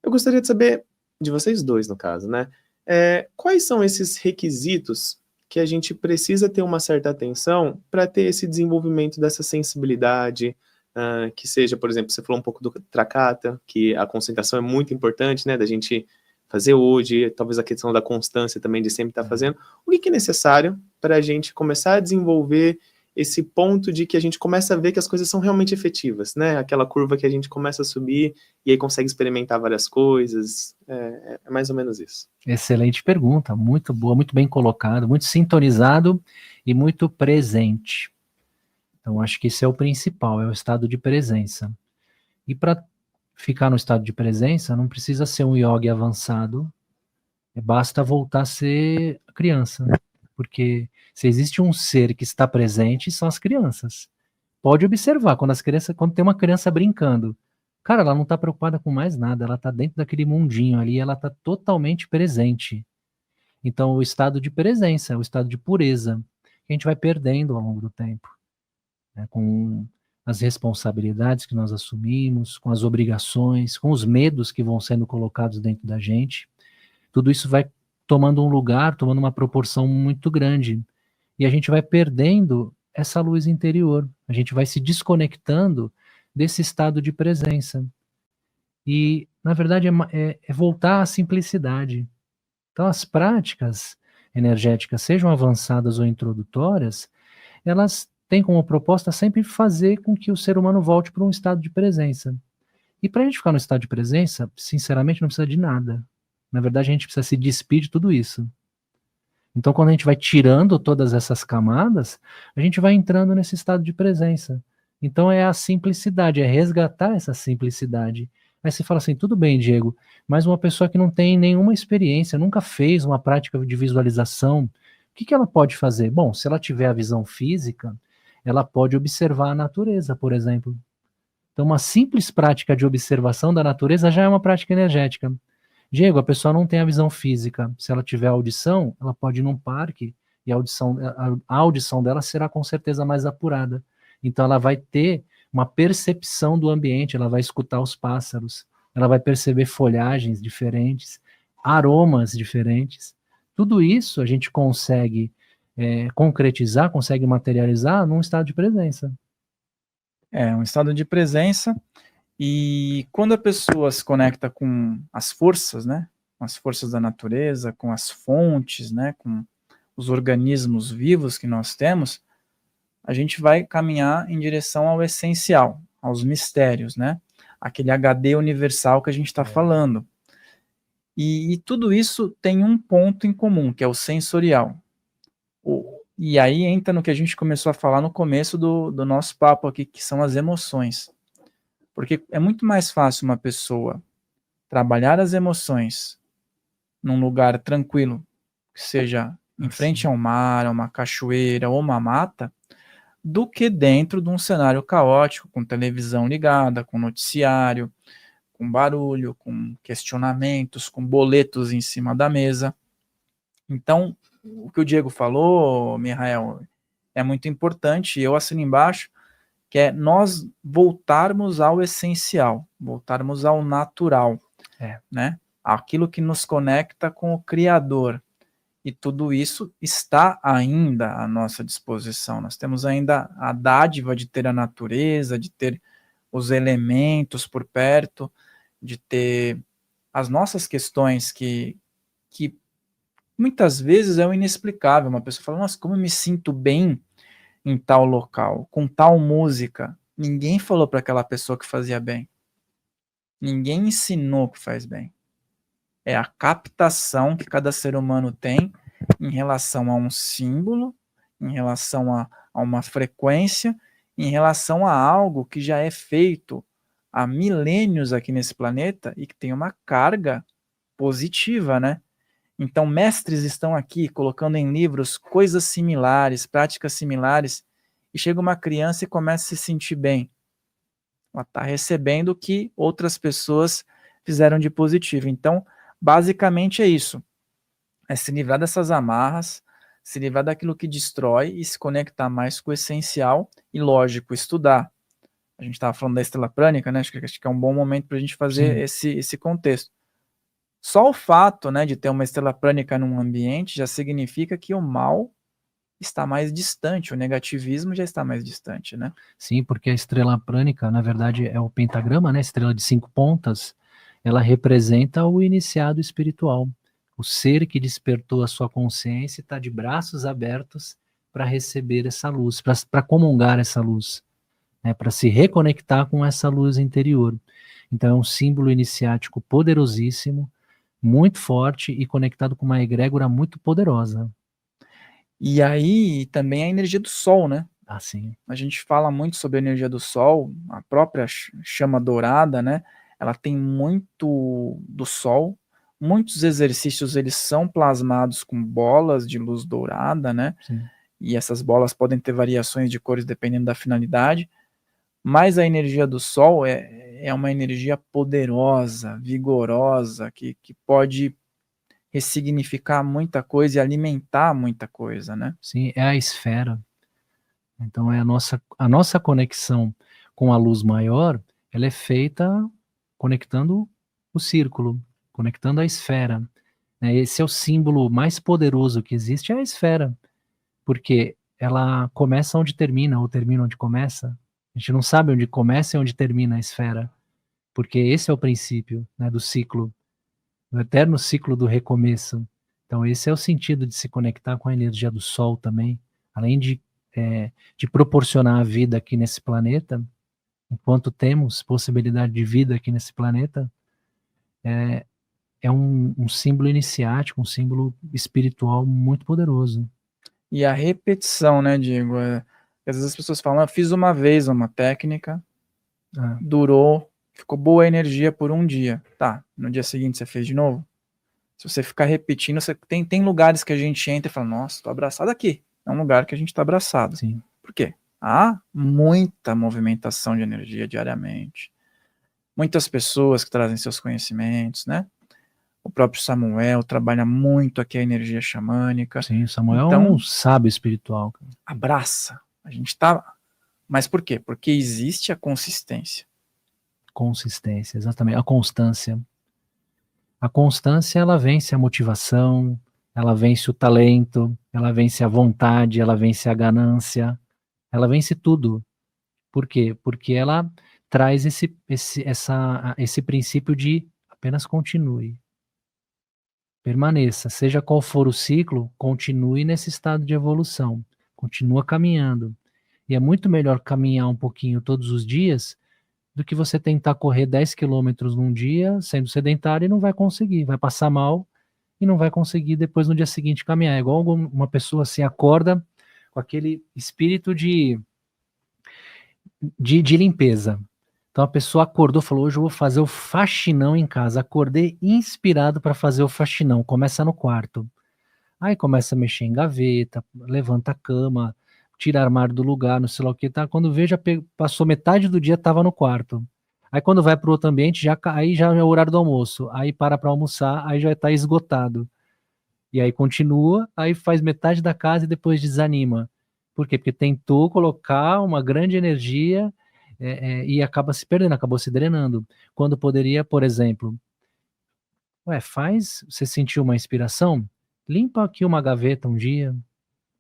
Eu gostaria de saber, de vocês dois no caso, né, quais são esses requisitos que a gente precisa ter uma certa atenção para ter esse desenvolvimento dessa sensibilidade, que seja, por exemplo, você falou um pouco do Tracata, que a concentração é muito importante, né, da gente fazer hoje, talvez a questão da constância também de sempre estar fazendo. O que é necessário para a gente começar a desenvolver esse ponto de que a gente começa a ver que as coisas são realmente efetivas, né? Aquela curva que a gente começa a subir e aí consegue experimentar várias coisas. É mais ou menos isso. Excelente pergunta, muito boa, muito bem colocado, muito sintonizado e muito presente. Então, acho que esse é o principal, é o estado de presença. E para ficar no estado de presença, não precisa ser um yogi avançado, basta voltar a ser criança. Porque se existe um ser que está presente, são as crianças. Pode observar, quando tem uma criança brincando, cara, ela não está preocupada com mais nada, ela está dentro daquele mundinho ali, ela está totalmente presente. Então, o estado de presença, o estado de pureza, que a gente vai perdendo ao longo do tempo, né, com as responsabilidades que nós assumimos, com as obrigações, com os medos que vão sendo colocados dentro da gente. Tudo isso vai tomando um lugar, tomando uma proporção muito grande. E a gente vai perdendo essa luz interior. A gente vai se desconectando desse estado de presença. E, na verdade, é voltar à simplicidade. Então, as práticas energéticas, sejam avançadas ou introdutórias, elas têm como proposta sempre fazer com que o ser humano volte para um estado de presença. E para a gente ficar no estado de presença, sinceramente, não precisa de nada. Na verdade, a gente precisa se despir de tudo isso. Então, quando a gente vai tirando todas essas camadas, a gente vai entrando nesse estado de presença. Então, é a simplicidade, é resgatar essa simplicidade. Aí você fala assim, tudo bem, Diego, mas uma pessoa que não tem nenhuma experiência, nunca fez uma prática de visualização, o que ela pode fazer? Bom, se ela tiver a visão física, ela pode observar a natureza, por exemplo. Então, uma simples prática de observação da natureza já é uma prática energética. Diego, a pessoa não tem a visão física. Se ela tiver audição, ela pode ir num parque e a audição dela será com certeza mais apurada. Então ela vai ter uma percepção do ambiente, ela vai escutar os pássaros, ela vai perceber folhagens diferentes, aromas diferentes. Tudo isso a gente consegue concretizar, consegue materializar num estado de presença. É um estado de presença. E quando a pessoa se conecta com as forças, né, com as forças da natureza, com as fontes, né, com os organismos vivos que nós temos, a gente vai caminhar em direção ao essencial, aos mistérios, né, aquele HD universal que a gente está falando. E tudo isso tem um ponto em comum, que é o sensorial. E aí entra no que a gente começou a falar no começo do nosso papo aqui, que são as emoções. Porque é muito mais fácil uma pessoa trabalhar as emoções num lugar tranquilo, que seja em frente ao mar, a uma cachoeira ou uma mata, do que dentro de um cenário caótico, com televisão ligada, com noticiário, com barulho, com questionamentos, com boletos em cima da mesa. Então, o que o Diego falou, Mihael, é muito importante, e eu assino embaixo, que é nós voltarmos ao essencial, voltarmos ao natural, né? Aquilo que nos conecta com o Criador. E tudo isso está ainda à nossa disposição. Nós temos ainda a dádiva de ter a natureza, de ter os elementos por perto, de ter as nossas questões que muitas vezes é o inexplicável. Uma pessoa fala, nossa, como eu me sinto bem em tal local, com tal música. Ninguém falou para aquela pessoa que fazia bem. Ninguém ensinou que faz bem. É a captação que cada ser humano tem em relação a um símbolo, em relação a uma frequência, em relação a algo que já é feito há milênios aqui nesse planeta e que tem uma carga positiva, né? Então, mestres estão aqui colocando em livros coisas similares, práticas similares, e chega uma criança e começa a se sentir bem. Ela está recebendo o que outras pessoas fizeram de positivo. Então, basicamente é isso. É se livrar dessas amarras, se livrar daquilo que destrói e se conectar mais com o essencial e, lógico, estudar. A gente estava falando da estrela prânica, né? Acho que é um bom momento para a gente fazer esse contexto. Só o fato, né, de ter uma estrela prânica num ambiente já significa que o mal está mais distante, o negativismo já está mais distante, né? Sim, porque a estrela prânica, na verdade, é o pentagrama, né? Estrela de 5 pontas. Ela representa o iniciado espiritual. O ser que despertou a sua consciência está de braços abertos para receber essa luz, para comungar essa luz, né? Para se reconectar com essa luz interior. Então é um símbolo iniciático poderosíssimo, muito forte e conectado com uma egrégora muito poderosa. E aí também a energia do Sol, né? Assim. A gente fala muito sobre a energia do Sol, a própria chama dourada, né? Ela tem muito do Sol. Muitos exercícios eles são plasmados com bolas de luz dourada, né? Sim. E essas bolas podem ter variações de cores dependendo da finalidade. Mas a energia do Sol é uma energia poderosa, vigorosa, que pode ressignificar muita coisa e alimentar muita coisa, né? Sim, é a esfera. Então é a nossa conexão com a luz maior, ela é feita conectando o círculo, conectando a esfera, né? Esse é o símbolo mais poderoso que existe, é a esfera, porque ela começa onde termina, ou termina onde começa. A gente não sabe onde começa e onde termina a esfera, porque esse é o princípio, né, do ciclo, do eterno ciclo do recomeço. Então esse é o sentido de se conectar com a energia do Sol também, além de proporcionar a vida aqui nesse planeta, enquanto temos possibilidade de vida aqui nesse planeta, é um símbolo iniciático, um símbolo espiritual muito poderoso. E a repetição, né, Diego? Às vezes as pessoas falam, eu fiz uma vez uma técnica, durou, ficou boa a energia por um dia. Tá, no dia seguinte você fez de novo? Se você ficar repetindo, tem lugares que a gente entra e fala, nossa, tô abraçado aqui. É um lugar que a gente tá abraçado. Sim. Por quê? Há muita movimentação de energia diariamente. Muitas pessoas que trazem seus conhecimentos, né? O próprio Samuel trabalha muito aqui a energia xamânica. Sim, Samuel então, é um sábio espiritual. Abraça. A gente tá... Mas por quê? Porque existe a consistência. Consistência, exatamente. A constância. A constância, ela vence a motivação, ela vence o talento, ela vence a vontade, ela vence a ganância, ela vence tudo. Por quê? Porque ela traz esse princípio de apenas continue. Permaneça, seja qual for o ciclo, continue nesse estado de evolução, continua caminhando. E é muito melhor caminhar um pouquinho todos os dias do que você tentar correr 10 quilômetros num dia, sendo sedentário, e não vai conseguir, vai passar mal e não vai conseguir depois no dia seguinte caminhar. É igual uma pessoa assim acorda com aquele espírito de limpeza. Então a pessoa acordou e falou, hoje eu vou fazer o faxinão em casa. Acordei inspirado para fazer o faxinão. Começa no quarto. Aí começa a mexer em gaveta, levanta a cama, tira armário do lugar, não sei lá o que. Tá. Quando vê, já passou metade do dia, estava no quarto. Aí quando vai para o outro ambiente, aí já é o horário do almoço. Aí para almoçar, aí já está esgotado. E aí continua, aí faz metade da casa e depois desanima. Por quê? Porque tentou colocar uma grande energia e acaba se perdendo, acabou se drenando. Quando poderia, por exemplo, você sentiu uma inspiração? Limpa aqui uma gaveta um dia,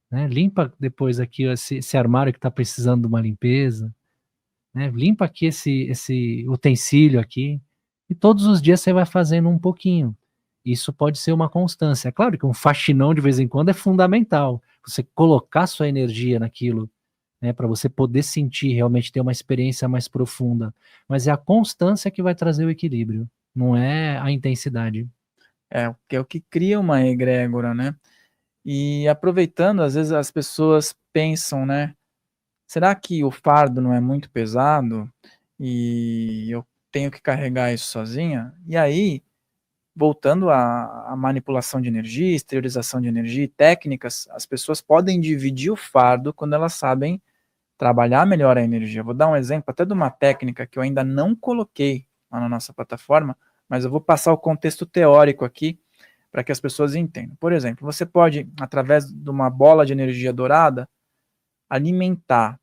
né? Limpa depois aqui esse armário que está precisando de uma limpeza, né? Limpa aqui esse utensílio aqui. E todos os dias você vai fazendo um pouquinho. Isso pode ser uma constância. É claro que um faxinão de vez em quando é fundamental. Você colocar sua energia naquilo, né, para você poder sentir, realmente ter uma experiência mais profunda. Mas é a constância que vai trazer o equilíbrio, não é a intensidade. É o que cria uma egrégora, né? E aproveitando, às vezes as pessoas pensam, né? Será que o fardo não é muito pesado e eu tenho que carregar isso sozinha? E aí, voltando à manipulação de energia, exteriorização de energia e técnicas, as pessoas podem dividir o fardo quando elas sabem trabalhar melhor a energia. Vou dar um exemplo até de uma técnica que eu ainda não coloquei lá na nossa plataforma, mas eu vou passar o contexto teórico aqui para que as pessoas entendam. Por exemplo, você pode, através de uma bola de energia dourada, alimentar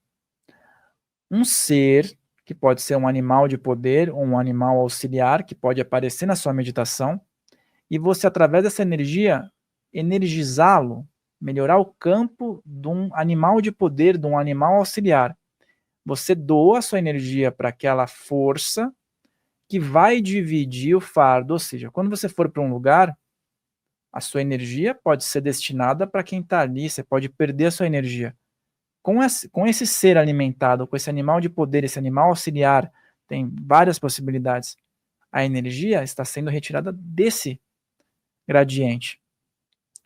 um ser, que pode ser um animal de poder ou um animal auxiliar, que pode aparecer na sua meditação, e você, através dessa energia, energizá-lo, melhorar o campo de um animal de poder, de um animal auxiliar. Você doa a sua energia para aquela força que vai dividir o fardo, ou seja, quando você for para um lugar, a sua energia pode ser destinada para quem está ali, você pode perder a sua energia. Com esse ser alimentado, com esse animal de poder, esse animal auxiliar, tem várias possibilidades. A energia está sendo retirada desse gradiente,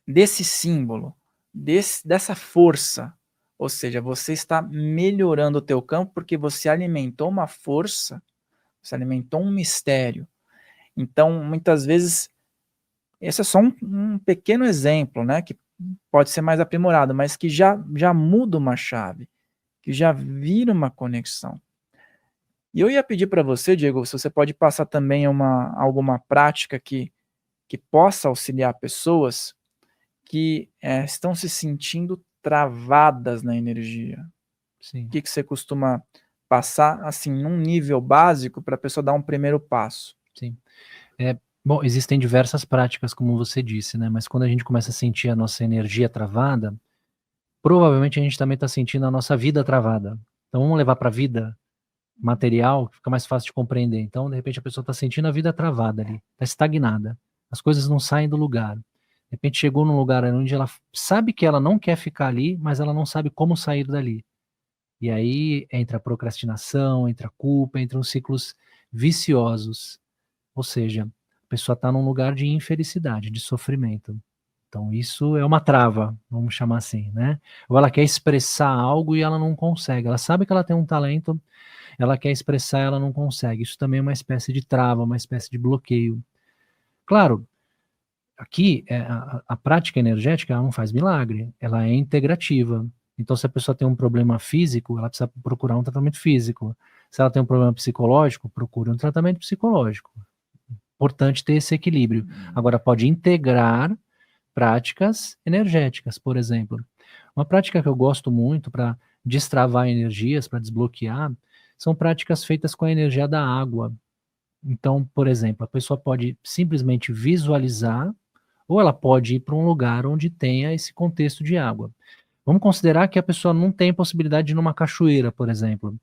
desse símbolo, dessa força. Ou seja, você está melhorando o teu campo porque você alimentou uma força, você alimentou um mistério. Então, muitas vezes, esse é só um pequeno exemplo, né, que pode ser mais aprimorado, mas que já muda uma chave, que já vira uma conexão. E eu ia pedir para você, Diego, se você pode passar também alguma prática que possa auxiliar pessoas que estão se sentindo travadas na energia. Sim. O que você costuma passar, assim, num nível básico para a pessoa dar um primeiro passo? Sim. Bom, existem diversas práticas, como você disse, né? Mas quando a gente começa a sentir a nossa energia travada, provavelmente a gente também está sentindo a nossa vida travada. Então vamos levar para a vida material, que fica mais fácil de compreender. Então, de repente, a pessoa está sentindo a vida travada ali, está estagnada. As coisas não saem do lugar. De repente chegou num lugar onde ela sabe que ela não quer ficar ali, mas ela não sabe como sair dali. E aí entra a procrastinação, entra a culpa, entram ciclos viciosos. Ou seja, a pessoa está num lugar de infelicidade, de sofrimento. Então isso é uma trava, vamos chamar assim, né? Ou ela quer expressar algo e ela não consegue. Ela sabe que ela tem um talento, ela quer expressar, ela não consegue. Isso também é uma espécie de trava, uma espécie de bloqueio. Claro, aqui a prática energética ela não faz milagre, ela é integrativa. Então, se a pessoa tem um problema físico, ela precisa procurar um tratamento físico. Se ela tem um problema psicológico, procura um tratamento psicológico. Importante ter esse equilíbrio. Agora, pode integrar práticas energéticas, por exemplo. Uma prática que eu gosto muito para destravar energias, para desbloquear, são práticas feitas com a energia da água. Então, por exemplo, a pessoa pode simplesmente visualizar, ou ela pode ir para um lugar onde tenha esse contexto de água. Vamos considerar que a pessoa não tem possibilidade de ir numa cachoeira, por exemplo,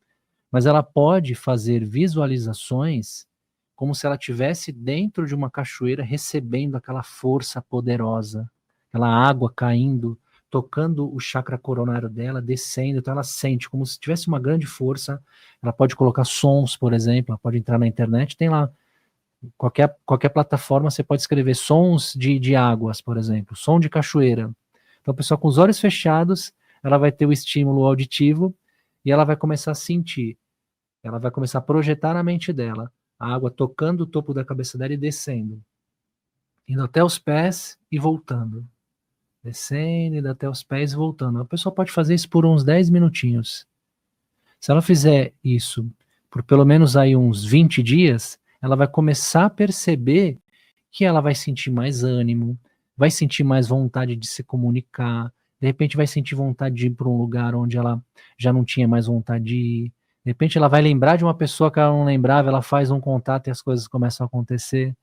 mas ela pode fazer visualizações como se ela estivesse dentro de uma cachoeira recebendo aquela força poderosa, aquela água caindo, tocando o chakra coronário dela, descendo, então ela sente como se tivesse uma grande força. Ela pode colocar sons, por exemplo, ela pode entrar na internet, tem lá, qualquer plataforma você pode escrever sons de águas, por exemplo, som de cachoeira. Então a pessoa com os olhos fechados, ela vai ter o estímulo auditivo e ela vai começar a sentir, ela vai começar a projetar na mente dela, a água tocando o topo da cabeça dela e descendo, indo até os pés e voltando. Descendo, indo até os pés e voltando. A pessoa pode fazer isso por uns 10 minutinhos. Se ela fizer isso por pelo menos aí uns 20 dias, ela vai começar a perceber que ela vai sentir mais ânimo, vai sentir mais vontade de se comunicar, de repente vai sentir vontade de ir para um lugar onde ela já não tinha mais vontade de ir, de repente ela vai lembrar de uma pessoa que ela não lembrava, ela faz um contato e as coisas começam a acontecer.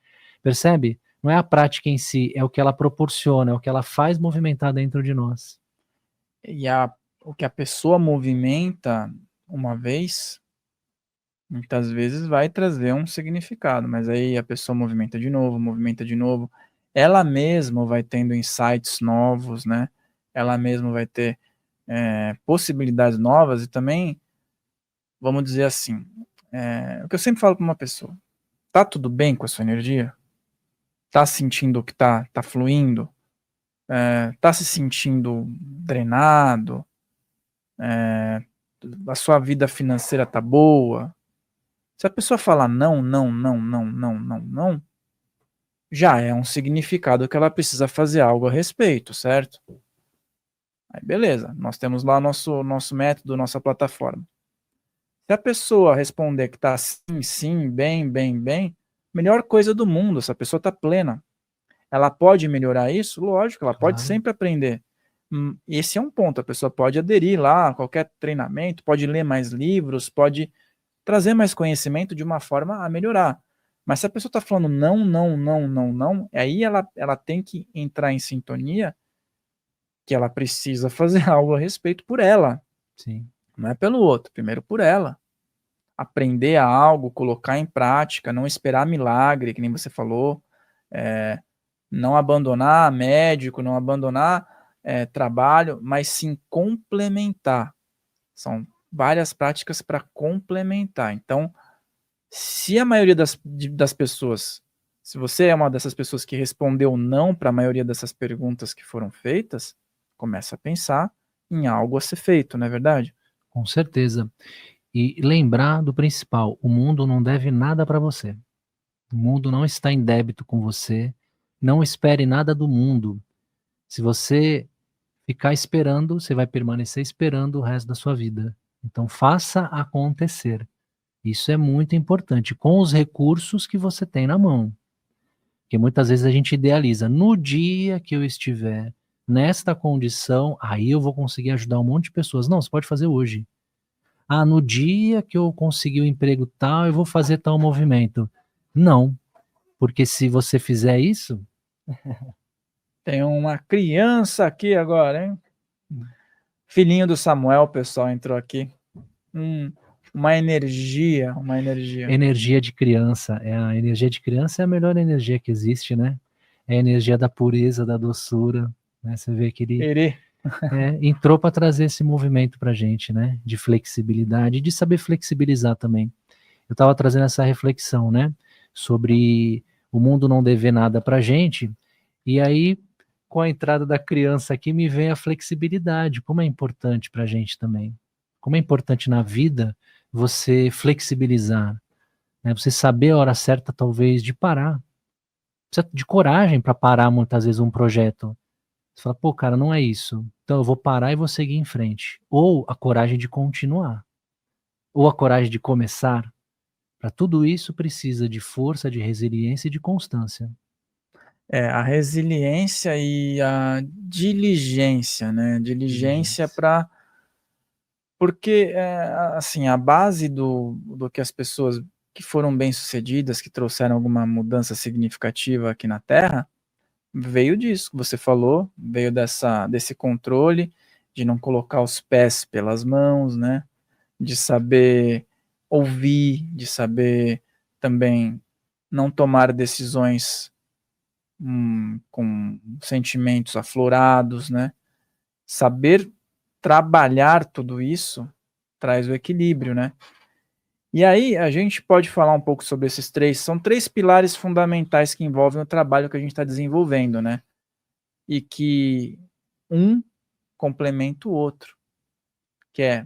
Percebe? Não é a prática em si, é o que ela proporciona, é o que ela faz movimentar dentro de nós. E o que a pessoa movimenta uma vez, muitas vezes vai trazer um significado, mas aí a pessoa movimenta de novo, ela mesma vai tendo insights novos, né? Ela mesma vai ter possibilidades novas e também, vamos dizer assim, o que eu sempre falo para uma pessoa, tá tudo bem com a sua energia? Tá sentindo que tá fluindo? Tá se sentindo drenado? A sua vida financeira tá boa? Se a pessoa falar não, já é um significado que ela precisa fazer algo a respeito, certo? Aí beleza, nós temos lá nosso método, nossa plataforma. Se a pessoa responder que está sim, sim, bem, bem, bem, melhor coisa do mundo, essa pessoa está plena. Ela pode melhorar isso? Lógico, ela pode Claro. sempre aprender. Esse é um ponto, a pessoa pode aderir lá a qualquer treinamento, pode ler mais livros, pode trazer mais conhecimento de uma forma a melhorar. Mas se a pessoa está falando não, não, não, não, não, aí ela tem que entrar em sintonia que ela precisa fazer algo a respeito por ela. Sim. Não é pelo outro, primeiro por ela. Aprender algo, colocar em prática, não esperar milagre, que nem você falou, não abandonar médico, não abandonar trabalho, mas sim complementar. São várias práticas para complementar. Então, se a maioria das pessoas, se você é uma dessas pessoas que respondeu não para a maioria dessas perguntas que foram feitas, começa a pensar em algo a ser feito, não é verdade? Com certeza. E lembrar do principal: o mundo não deve nada para você. O mundo não está em débito com você. Não espere nada do mundo. Se você ficar esperando, você vai permanecer esperando o resto da sua vida. Então faça acontecer. Isso é muito importante, com os recursos que você tem na mão. Porque muitas vezes a gente idealiza: no dia que eu estiver nesta condição, aí eu vou conseguir ajudar um monte de pessoas. Não, você pode fazer hoje. Ah, no dia que eu conseguir o emprego tal, eu vou fazer tal movimento. Não, porque se você fizer isso, Tem uma criança aqui agora, hein? Filhinho do Samuel, o pessoal entrou aqui. Uma energia. energia de criança, a energia de criança é a melhor energia que existe, né? É a energia da pureza, da doçura, né? Você vê que ele Erê. entrou para trazer esse movimento para a gente, né? De flexibilidade, de saber flexibilizar também. Eu estava trazendo essa reflexão, né? Sobre o mundo não dever nada para a gente, e aí, com a entrada da criança aqui, me vem a flexibilidade, como é importante para a gente também. Como é importante na vida você flexibilizar, né? Você saber a hora certa, talvez, de parar. Precisa de coragem para parar, muitas vezes, um projeto. Você fala: pô, cara, não é isso. Então eu vou parar e vou seguir em frente. Ou a coragem de continuar. Ou a coragem de começar. Para tudo isso precisa de força, de resiliência e de constância. A resiliência e a diligência, né? Diligência para... Porque, assim, a base do que as pessoas que foram bem-sucedidas, que trouxeram alguma mudança significativa aqui na Terra, veio disso que você falou, veio desse controle, de não colocar os pés pelas mãos, né? De saber ouvir, de saber também não tomar decisões com sentimentos aflorados, né? Saber trabalhar tudo isso traz o equilíbrio, né? E aí a gente pode falar um pouco sobre esses são três pilares fundamentais que envolvem o trabalho que a gente está desenvolvendo, né? E que um complementa o outro, que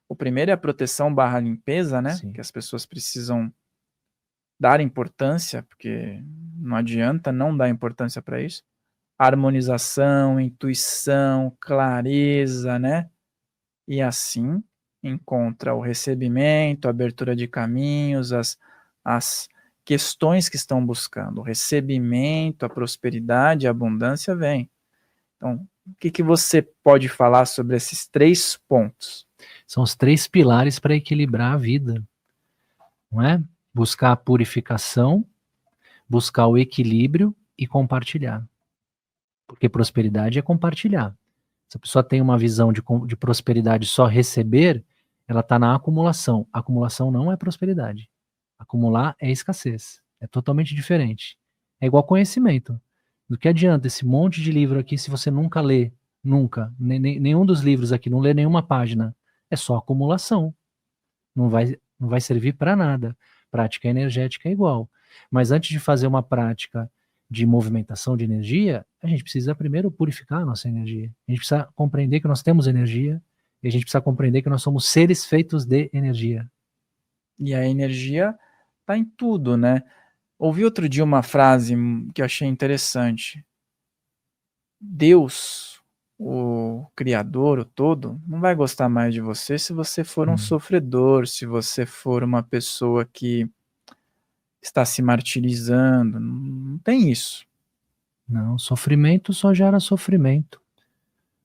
o primeiro é a proteção / limpeza, né? Sim. Que as pessoas precisam dar importância, porque não adianta não dar importância para isso. Harmonização, intuição, clareza, né? E assim encontra o recebimento, a abertura de caminhos, as questões que estão buscando. O recebimento, a prosperidade, a abundância vem. Então, o que você pode falar sobre esses 3 pontos? São os 3 pilares para equilibrar a vida, não é? Buscar a purificação, buscar o equilíbrio e compartilhar. Porque prosperidade é compartilhar. Se a pessoa tem uma visão de prosperidade só receber, ela está na acumulação. Acumulação não é prosperidade. Acumular é escassez. É totalmente diferente. É igual conhecimento. Do que adianta esse monte de livro aqui se você nunca lê? Nunca. Nenhum dos livros aqui, não lê nenhuma página. É só acumulação. Não vai servir para nada. Prática energética é igual. Mas antes de fazer uma prática de movimentação de energia, a gente precisa primeiro purificar a nossa energia. A gente precisa compreender que nós temos energia e a gente precisa compreender que nós somos seres feitos de energia. E a energia está em tudo, né? Ouvi outro dia uma frase que eu achei interessante. Deus o Criador, o Todo, não vai gostar mais de você se você for um sofredor, se você for uma pessoa que está se martirizando. Não tem isso. Não, sofrimento só gera sofrimento.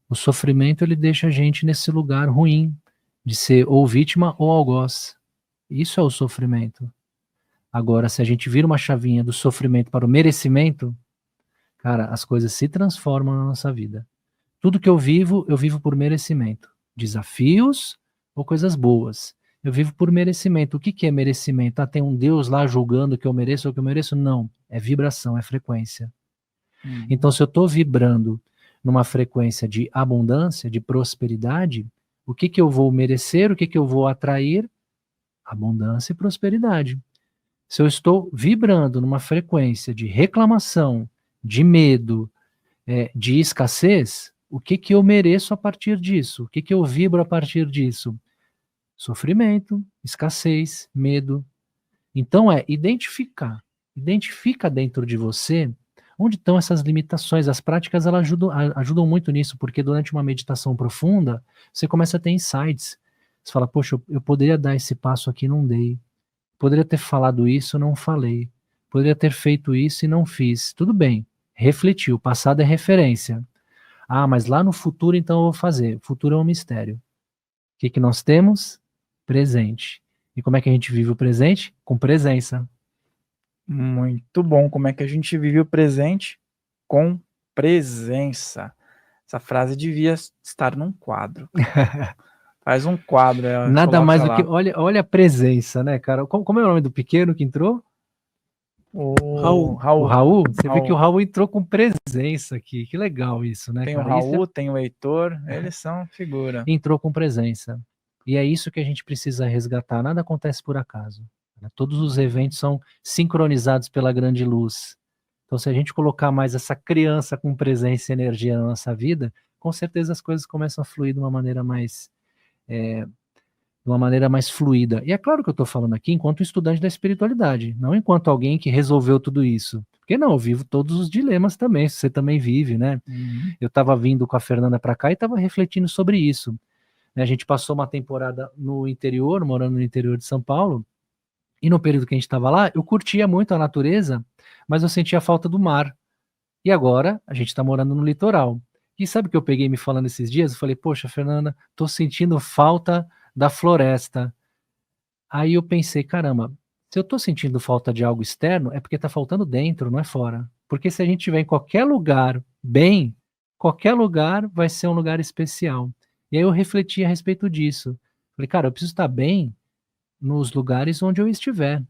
O sofrimento ele deixa a gente nesse lugar ruim, de ser ou vítima ou algoz. Isso é o sofrimento. Agora, se a gente vira uma chavinha do sofrimento para o merecimento, cara, as coisas se transformam na nossa vida. Tudo que eu vivo por merecimento. Desafios ou coisas boas. Eu vivo por merecimento. O que é merecimento? Ah, tem um Deus lá julgando que eu mereço ou que eu mereço? Não. É vibração, é frequência. Então, se eu estou vibrando numa frequência de abundância, de prosperidade, o que eu vou merecer? O que eu vou atrair? Abundância e prosperidade. Se eu estou vibrando numa frequência de reclamação, de medo, de escassez, o que eu mereço a partir disso? O que eu vibro a partir disso? Sofrimento, escassez, medo. Então identificar. Identifica dentro de você onde estão essas limitações. As práticas elas ajudam muito nisso, porque durante uma meditação profunda, você começa a ter insights. Você fala, poxa, eu poderia dar esse passo aqui e não dei. Poderia ter falado isso, não falei. Poderia ter feito isso e não fiz. Tudo bem, refleti, o passado é referência. Ah, mas lá no futuro então eu vou fazer. O futuro é um mistério. O que nós temos? Presente. E como é que a gente vive o presente? Com presença. Muito bom. Como é que a gente vive o presente? Com presença. Essa frase devia estar num quadro. Faz um quadro. Nada mais do lá. que. Olha a presença, né, cara? Como é o nome do pequeno que entrou? O Raul. O Raul? Você vê que o Raul entrou com presença aqui. Que legal isso, né, tem cara? O Raul, tem o Heitor, eles são figura. Entrou com presença. E é isso que a gente precisa resgatar. Nada acontece por acaso. Todos os eventos são sincronizados pela grande luz. Então, se a gente colocar mais essa criança com presença e energia na nossa vida, com certeza as coisas começam a fluir de uma maneira mais fluida. E é claro que eu estou falando aqui enquanto estudante da espiritualidade, não enquanto alguém que resolveu tudo isso. Porque não, eu vivo todos os dilemas também, você também vive, né? Eu estava vindo com a Fernanda para cá e estava refletindo sobre isso. A gente passou uma temporada no interior, morando no interior de São Paulo, e no período que a gente estava lá, eu curtia muito a natureza, mas eu sentia falta do mar. E agora, a gente está morando no litoral. E sabe o que eu peguei me falando esses dias? Eu falei, poxa, Fernanda, tô sentindo falta da floresta. Aí eu pensei, caramba, se eu tô sentindo falta de algo externo, é porque tá faltando dentro, não é fora. Porque se a gente estiver em qualquer lugar bem, qualquer lugar vai ser um lugar especial. E aí eu refleti a respeito disso. Falei, cara, eu preciso estar bem nos lugares onde eu estiver,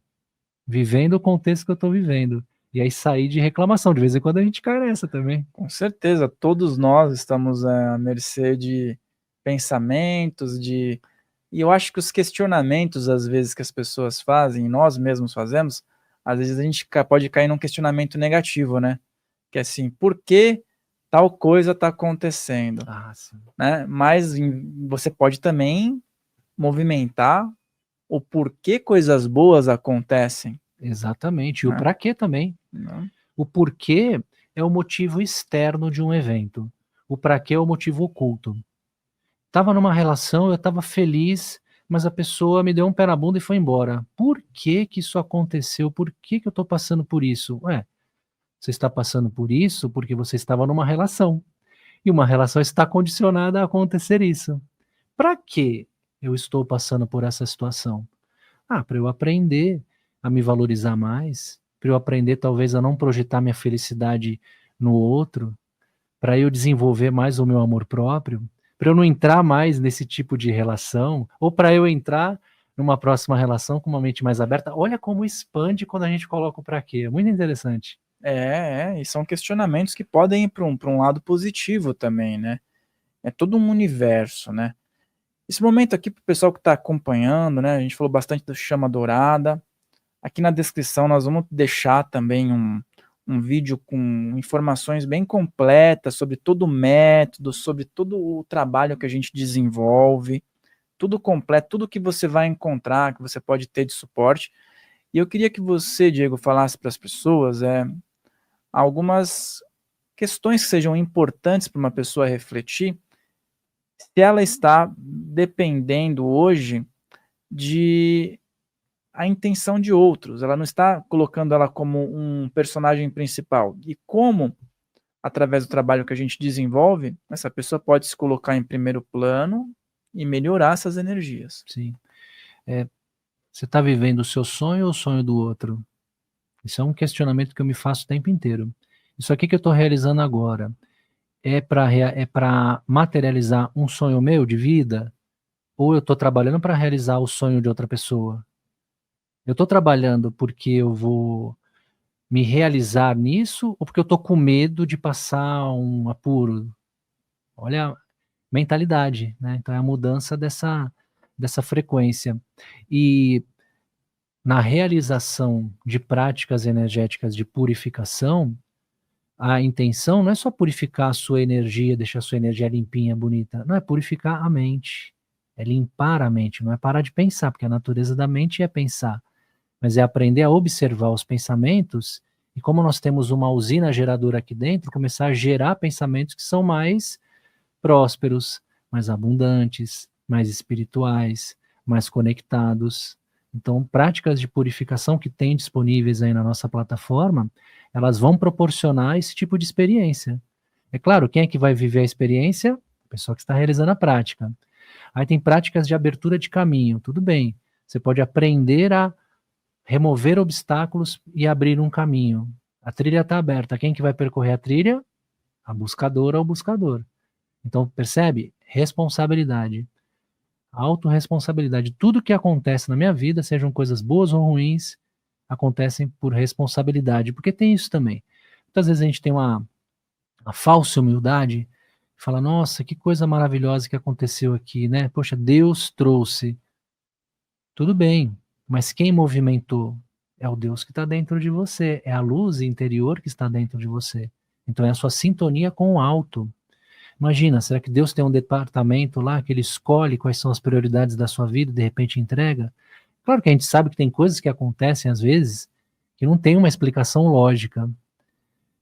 vivendo o contexto que eu estou vivendo. E aí sair de reclamação. De vez em quando a gente cai nessa também. Com certeza, todos nós estamos à mercê de pensamentos, E eu acho que os questionamentos, às vezes, que as pessoas fazem, nós mesmos fazemos, às vezes a gente pode cair num questionamento negativo, né? Que é assim, por que tal coisa está acontecendo? Sim. Né? Mas você pode também movimentar o porquê coisas boas acontecem. Exatamente. E o para quê também. Não. O porquê é o motivo externo de um evento. O para quê é o motivo oculto. Estava numa relação, eu estava feliz, mas a pessoa me deu um pé na bunda e foi embora. Por que que isso aconteceu? Por que que eu estou passando por isso? Você está passando por isso porque você estava numa relação. E uma relação está condicionada a acontecer isso. Para que eu estou passando por essa situação? Para eu aprender a me valorizar mais, para eu aprender talvez a não projetar minha felicidade no outro, para eu desenvolver mais o meu amor próprio, para eu não entrar mais nesse tipo de relação, ou para eu entrar numa próxima relação com uma mente mais aberta. Olha como expande quando a gente coloca o para quê. É muito interessante. E são questionamentos que podem ir para um lado positivo também, né? É todo um universo, né? Esse momento aqui, para o pessoal que está acompanhando, né? A gente falou bastante do Chama Dourada. Aqui na descrição nós vamos deixar também um vídeo com informações bem completas sobre todo o método, sobre todo o trabalho que a gente desenvolve, tudo completo, tudo que você vai encontrar, que você pode ter de suporte. E eu queria que você, Diego, falasse para as pessoas algumas questões que sejam importantes para uma pessoa refletir, se ela está dependendo hoje de a intenção de outros, ela não está colocando ela como um personagem principal. E como, através do trabalho que a gente desenvolve, essa pessoa pode se colocar em primeiro plano e melhorar essas energias. Sim. Você está vivendo o seu sonho ou o sonho do outro? Isso é um questionamento que eu me faço o tempo inteiro. Isso aqui que eu estou realizando agora é para materializar um sonho meu de vida? Ou eu estou trabalhando para realizar o sonho de outra pessoa? Eu estou trabalhando porque eu vou me realizar nisso ou porque eu estou com medo de passar um apuro? Olha a mentalidade, né? Então é a mudança dessa frequência. E na realização de práticas energéticas de purificação, a intenção não é só purificar a sua energia, deixar a sua energia limpinha, bonita. Não, é purificar a mente. É limpar a mente, não é parar de pensar, porque a natureza da mente é pensar. Mas é aprender a observar os pensamentos e como nós temos uma usina geradora aqui dentro, começar a gerar pensamentos que são mais prósperos, mais abundantes, mais espirituais, mais conectados. Então, práticas de purificação que tem disponíveis aí na nossa plataforma, elas vão proporcionar esse tipo de experiência. É claro, quem é que vai viver a experiência? A pessoa que está realizando a prática. Aí tem práticas de abertura de caminho, tudo bem. Você pode aprender a remover obstáculos e abrir um caminho. A trilha está aberta. Quem que vai percorrer a trilha? A buscadora ou o buscador. Então, percebe? Responsabilidade. Autorresponsabilidade. Tudo que acontece na minha vida, sejam coisas boas ou ruins, acontecem por responsabilidade. Porque tem isso também. Muitas vezes a gente tem uma falsa humildade, fala, nossa, que coisa maravilhosa que aconteceu aqui, né? Poxa, Deus trouxe. Tudo bem, mas quem movimentou é o Deus que está dentro de você, é a luz interior que está dentro de você. Então é a sua sintonia com o alto. Imagina, será que Deus tem um departamento lá que ele escolhe quais são as prioridades da sua vida e de repente entrega? Claro que a gente sabe que tem coisas que acontecem às vezes que não tem uma explicação lógica,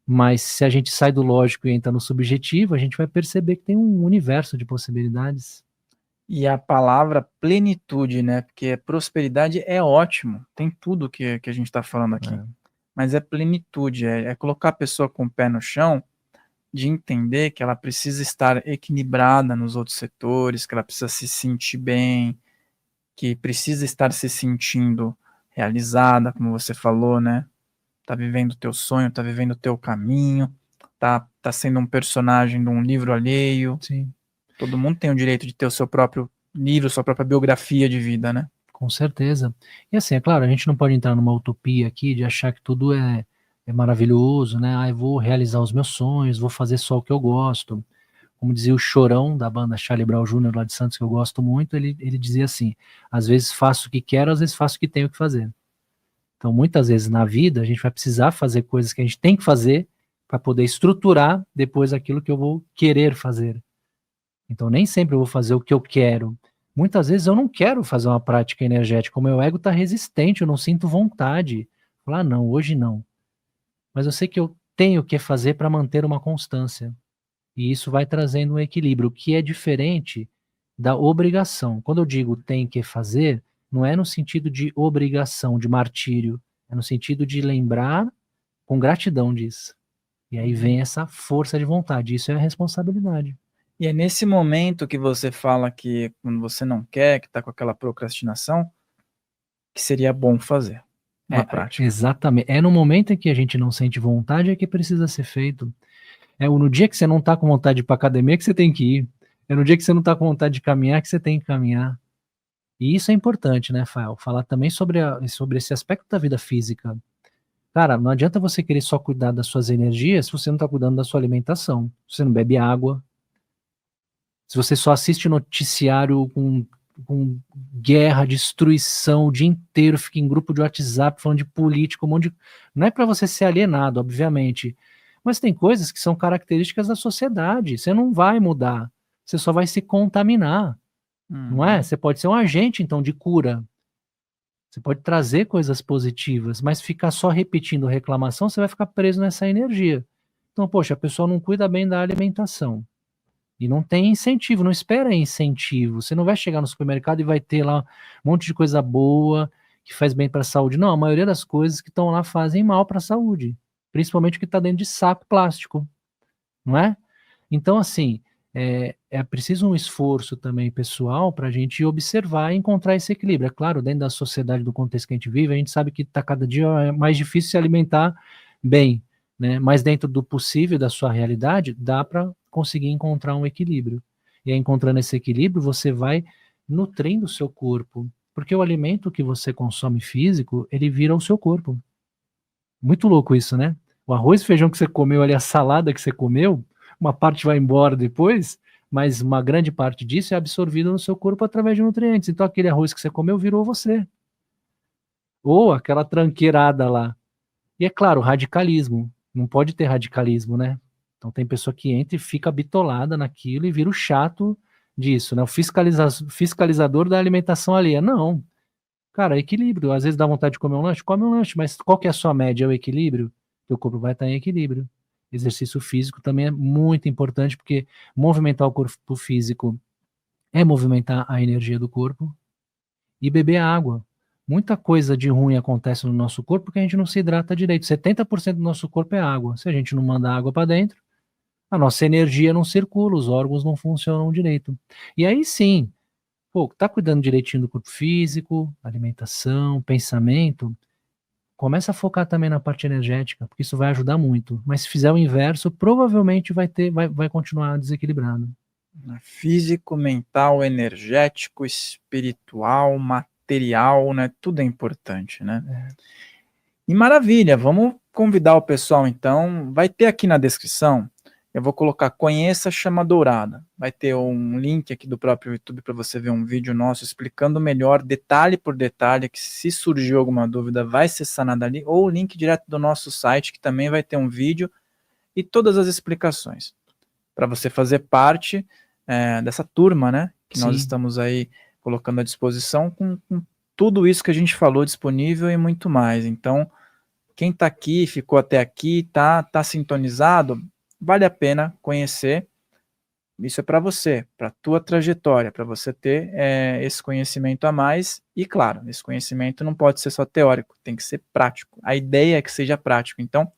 mas se a gente sai do lógico e entra no subjetivo, a gente vai perceber que tem um universo de possibilidades. E a palavra plenitude, né? Porque prosperidade é ótimo, tem tudo que a gente está falando aqui. Mas é plenitude, é colocar a pessoa com o pé no chão, de entender que ela precisa estar equilibrada nos outros setores, que ela precisa se sentir bem, que precisa estar se sentindo realizada, como você falou, né? Tá vivendo o teu sonho, tá vivendo o teu caminho, tá sendo um personagem de um livro alheio. Sim. Todo mundo tem o direito de ter o seu próprio livro, sua própria biografia de vida, né? Com certeza. E assim, é claro, a gente não pode entrar numa utopia aqui de achar que tudo é maravilhoso, né? Ah, eu vou realizar os meus sonhos, vou fazer só o que eu gosto. Como dizia o Chorão, da banda Charlie Brown Jr. lá de Santos, que eu gosto muito, ele dizia assim, às vezes faço o que quero, às vezes faço o que tenho que fazer. Então, muitas vezes na vida, a gente vai precisar fazer coisas que a gente tem que fazer para poder estruturar depois aquilo que eu vou querer fazer. Então, nem sempre eu vou fazer o que eu quero. Muitas vezes eu não quero fazer uma prática energética, o meu ego está resistente, eu não sinto vontade. Falar, não, hoje não. Mas eu sei que eu tenho que fazer para manter uma constância. E isso vai trazendo um equilíbrio, que é diferente da obrigação. Quando eu digo tem que fazer, não é no sentido de obrigação, de martírio, é no sentido de lembrar com gratidão disso. E aí vem essa força de vontade, isso é a responsabilidade. E é nesse momento que você fala que quando você não quer, que está com aquela procrastinação, que seria bom fazer uma prática. Exatamente. É no momento em que a gente não sente vontade é que precisa ser feito. É no dia que você não está com vontade de ir para academia que você tem que ir. É no dia que você não está com vontade de caminhar que você tem que caminhar. E isso é importante, né, Fael? Falar também sobre esse aspecto da vida física. Cara, não adianta você querer só cuidar das suas energias se você não está cuidando da sua alimentação. Se você não bebe água. Se você só assiste noticiário com guerra, destruição o dia inteiro, fica em grupo de WhatsApp falando de política, um monte de... Não é para você ser alienado, obviamente. Mas tem coisas que são características da sociedade. Você não vai mudar. Você só vai se contaminar. Não é? Você pode ser um agente, então, de cura. Você pode trazer coisas positivas, mas ficar só repetindo reclamação, você vai ficar preso nessa energia. Então, poxa, a pessoa não cuida bem da alimentação. E não tem incentivo, não espera incentivo. Você não vai chegar no supermercado e vai ter lá um monte de coisa boa que faz bem para a saúde. Não, a maioria das coisas que estão lá fazem mal para a saúde. Principalmente o que está dentro de saco plástico, não é? Então, assim, é preciso um esforço também pessoal para a gente observar e encontrar esse equilíbrio. É claro, dentro da sociedade, do contexto que a gente vive, a gente sabe que está cada dia mais difícil se alimentar bem, né? Mas dentro do possível, da sua realidade, dá para conseguir encontrar um equilíbrio. E aí, encontrando esse equilíbrio, você vai nutrindo o seu corpo, porque o alimento que você consome físico, ele vira o seu corpo. Muito louco isso, né? O arroz e feijão que você comeu ali, a salada que você comeu, uma parte vai embora depois, mas uma grande parte disso é absorvida no seu corpo através de nutrientes. Então aquele arroz que você comeu virou você. Ou aquela tranqueirada lá. E é claro, radicalismo. Não pode ter radicalismo, né? Então tem pessoa que entra e fica bitolada naquilo e vira o chato disso, né? O fiscalizador da alimentação alheia. Não. Cara, equilíbrio. Às vezes dá vontade de comer um lanche, come um lanche, mas qual que é a sua média? É o equilíbrio? Teu corpo vai estar em equilíbrio. Exercício físico também é muito importante, porque movimentar o corpo físico é movimentar a energia do corpo. E beber água. Muita coisa de ruim acontece no nosso corpo porque a gente não se hidrata direito. 70% do nosso corpo é água. Se a gente não manda água para dentro, a nossa energia não circula, os órgãos não funcionam direito. E aí sim, pô, tá cuidando direitinho do corpo físico, alimentação, pensamento, começa a focar também na parte energética, porque isso vai ajudar muito. Mas se fizer o inverso, provavelmente vai continuar desequilibrado. Físico, mental, energético, espiritual, material, né? Tudo é importante, né? E maravilha, vamos convidar o pessoal então. Vai ter aqui na descrição, eu vou colocar Conheça a Chama Dourada. Vai ter um link aqui do próprio YouTube para você ver um vídeo nosso explicando melhor, detalhe por detalhe, que se surgiu alguma dúvida vai ser sanada ali, ou o link direto do nosso site, que também vai ter um vídeo e todas as explicações, para você fazer parte dessa turma, né? Que nós estamos aí colocando à disposição com tudo isso que a gente falou disponível e muito mais. Então, quem está aqui, ficou até aqui, tá sintonizado, vale a pena conhecer. Isso é para você, para a tua trajetória, para você ter esse conhecimento a mais. E claro, esse conhecimento não pode ser só teórico, tem que ser prático. A ideia é que seja prático. Então,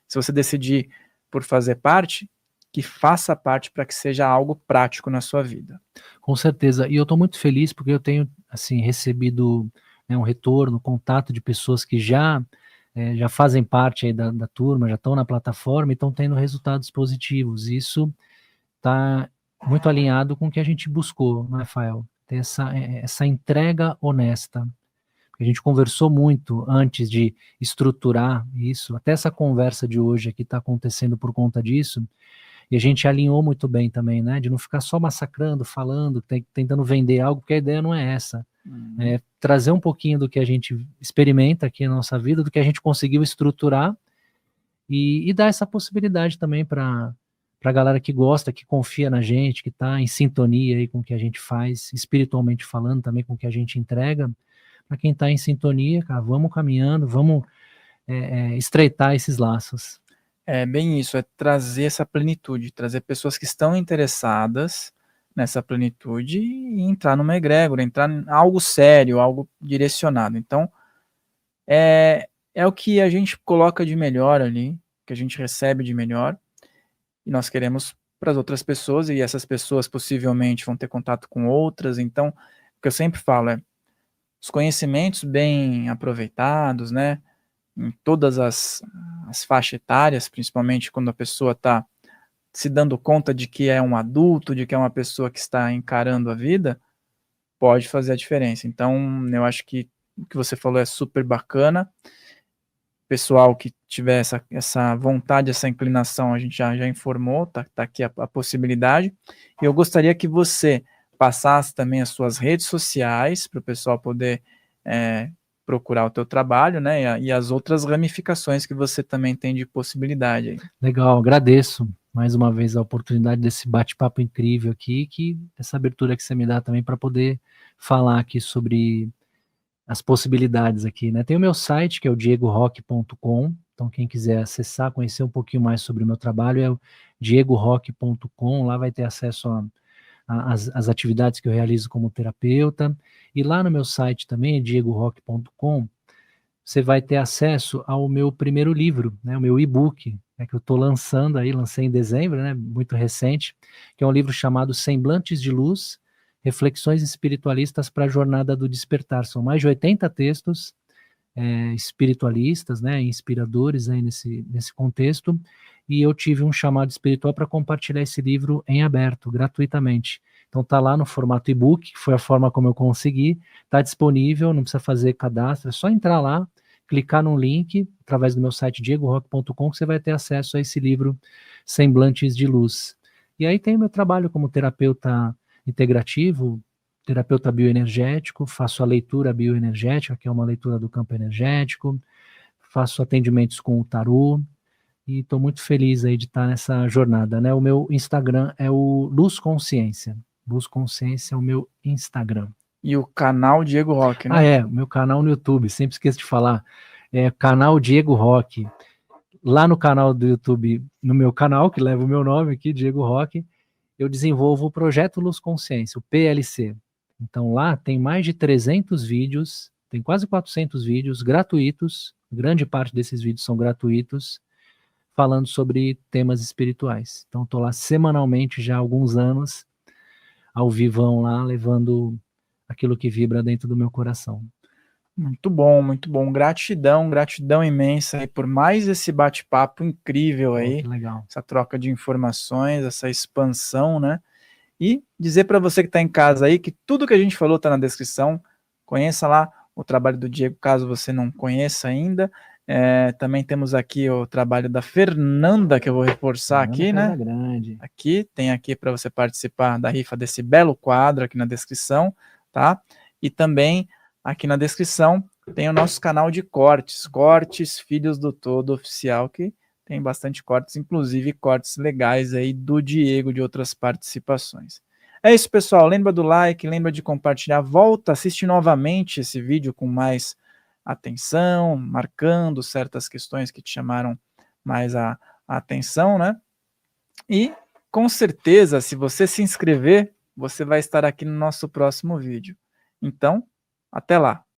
se você decidir por fazer parte, que faça parte para que seja algo prático na sua vida. Com certeza. E eu estou muito feliz porque eu tenho assim recebido um retorno, contato de pessoas que já fazem parte aí da turma, já estão na plataforma e estão tendo resultados positivos. Isso está muito alinhado com o que a gente buscou, né, Rafael? Ter essa entrega honesta. A gente conversou muito antes de estruturar isso, até essa conversa de hoje aqui está acontecendo por conta disso, e a gente alinhou muito bem também, né, de não ficar só massacrando, falando, tentando vender algo, porque a ideia não é essa. É trazer um pouquinho do que a gente experimenta aqui na nossa vida, do que a gente conseguiu estruturar, e dar essa possibilidade também para a galera que gosta, que confia na gente, que está em sintonia aí com o que a gente faz, espiritualmente falando também com o que a gente entrega. Para quem está em sintonia, cara, vamos caminhando, vamos estreitar esses laços. É bem isso, é trazer essa plenitude, trazer pessoas que estão interessadas nessa plenitude e entrar numa egrégora, entrar em algo sério, algo direcionado. Então, é o que a gente coloca de melhor ali, que a gente recebe de melhor, e nós queremos para as outras pessoas, e essas pessoas possivelmente vão ter contato com outras. Então, o que eu sempre falo é os conhecimentos bem aproveitados, né, em todas as faixas etárias, principalmente quando a pessoa está se dando conta de que é um adulto, de que é uma pessoa que está encarando a vida, pode fazer a diferença. Então, eu acho que o que você falou é super bacana. Pessoal que tiver essa vontade, essa inclinação, a gente já informou, tá aqui a possibilidade. E eu gostaria que você passasse também as suas redes sociais para o pessoal poder procurar o teu trabalho, né, e as outras ramificações que você também tem de possibilidade aí. Legal, agradeço mais uma vez a oportunidade desse bate-papo incrível aqui, essa abertura que você me dá também para poder falar aqui sobre as possibilidades aqui, né? Tem o meu site, que é o diegorock.com, Então, quem quiser acessar, conhecer um pouquinho mais sobre o meu trabalho, é o diegorock.com. Lá vai ter acesso às atividades que eu realizo como terapeuta. E lá no meu site também, diegorock.com, você vai ter acesso ao meu primeiro livro, né, o meu e-book, né, que eu estou lançando aí, lancei em dezembro, né, muito recente, que é um livro chamado Semblantes de Luz, Reflexões Espiritualistas para a Jornada do Despertar. São mais de 80 textos espiritualistas, né, inspiradores aí nesse contexto, e eu tive um chamado espiritual para compartilhar esse livro em aberto, gratuitamente. Então tá lá no formato e-book, que foi a forma como eu consegui, tá disponível, não precisa fazer cadastro, é só entrar lá, clicar no link, através do meu site diegorock.com, que você vai ter acesso a esse livro Semblantes de Luz. E aí tem o meu trabalho como terapeuta integrativo, terapeuta bioenergético, faço a leitura bioenergética, que é uma leitura do campo energético, faço atendimentos com o tarô, e estou muito feliz aí de estar nessa jornada, né? O meu Instagram é o Luz Consciência. Luz Consciência é o meu Instagram. E o canal Diego Rock, né? O meu canal no YouTube, sempre esqueço de falar. É canal Diego Rock. Lá no canal do YouTube, no meu canal, que leva o meu nome aqui, Diego Rock, eu desenvolvo o Projeto Luz Consciência, o PLC. Então lá tem mais de 300 vídeos, tem quase 400 vídeos gratuitos, grande parte desses vídeos são gratuitos, falando sobre temas espirituais. Então estou lá semanalmente já há alguns anos, ao vivão lá, levando aquilo que vibra dentro do meu coração. Muito bom, muito bom. Gratidão, gratidão imensa aí por mais esse bate-papo incrível aí. Que legal. Essa troca de informações, essa expansão, né? E dizer para você que está em casa aí que tudo que a gente falou está na descrição. Conheça lá o trabalho do Diego, caso você não conheça ainda. Também temos aqui o trabalho da Fernanda, que eu vou reforçar aqui, né? Grande. Aqui, tem aqui para você participar da rifa desse belo quadro aqui na descrição, tá? E também aqui na descrição tem o nosso canal de cortes Filhos do Todo Oficial, que tem bastante cortes, inclusive cortes legais aí do Diego, de outras participações. É isso, pessoal. Lembra do like, lembra de compartilhar. Volta, assiste novamente esse vídeo com mais atenção, marcando certas questões que te chamaram mais a atenção, né? E, com certeza, se você se inscrever, você vai estar aqui no nosso próximo vídeo. Então, até lá!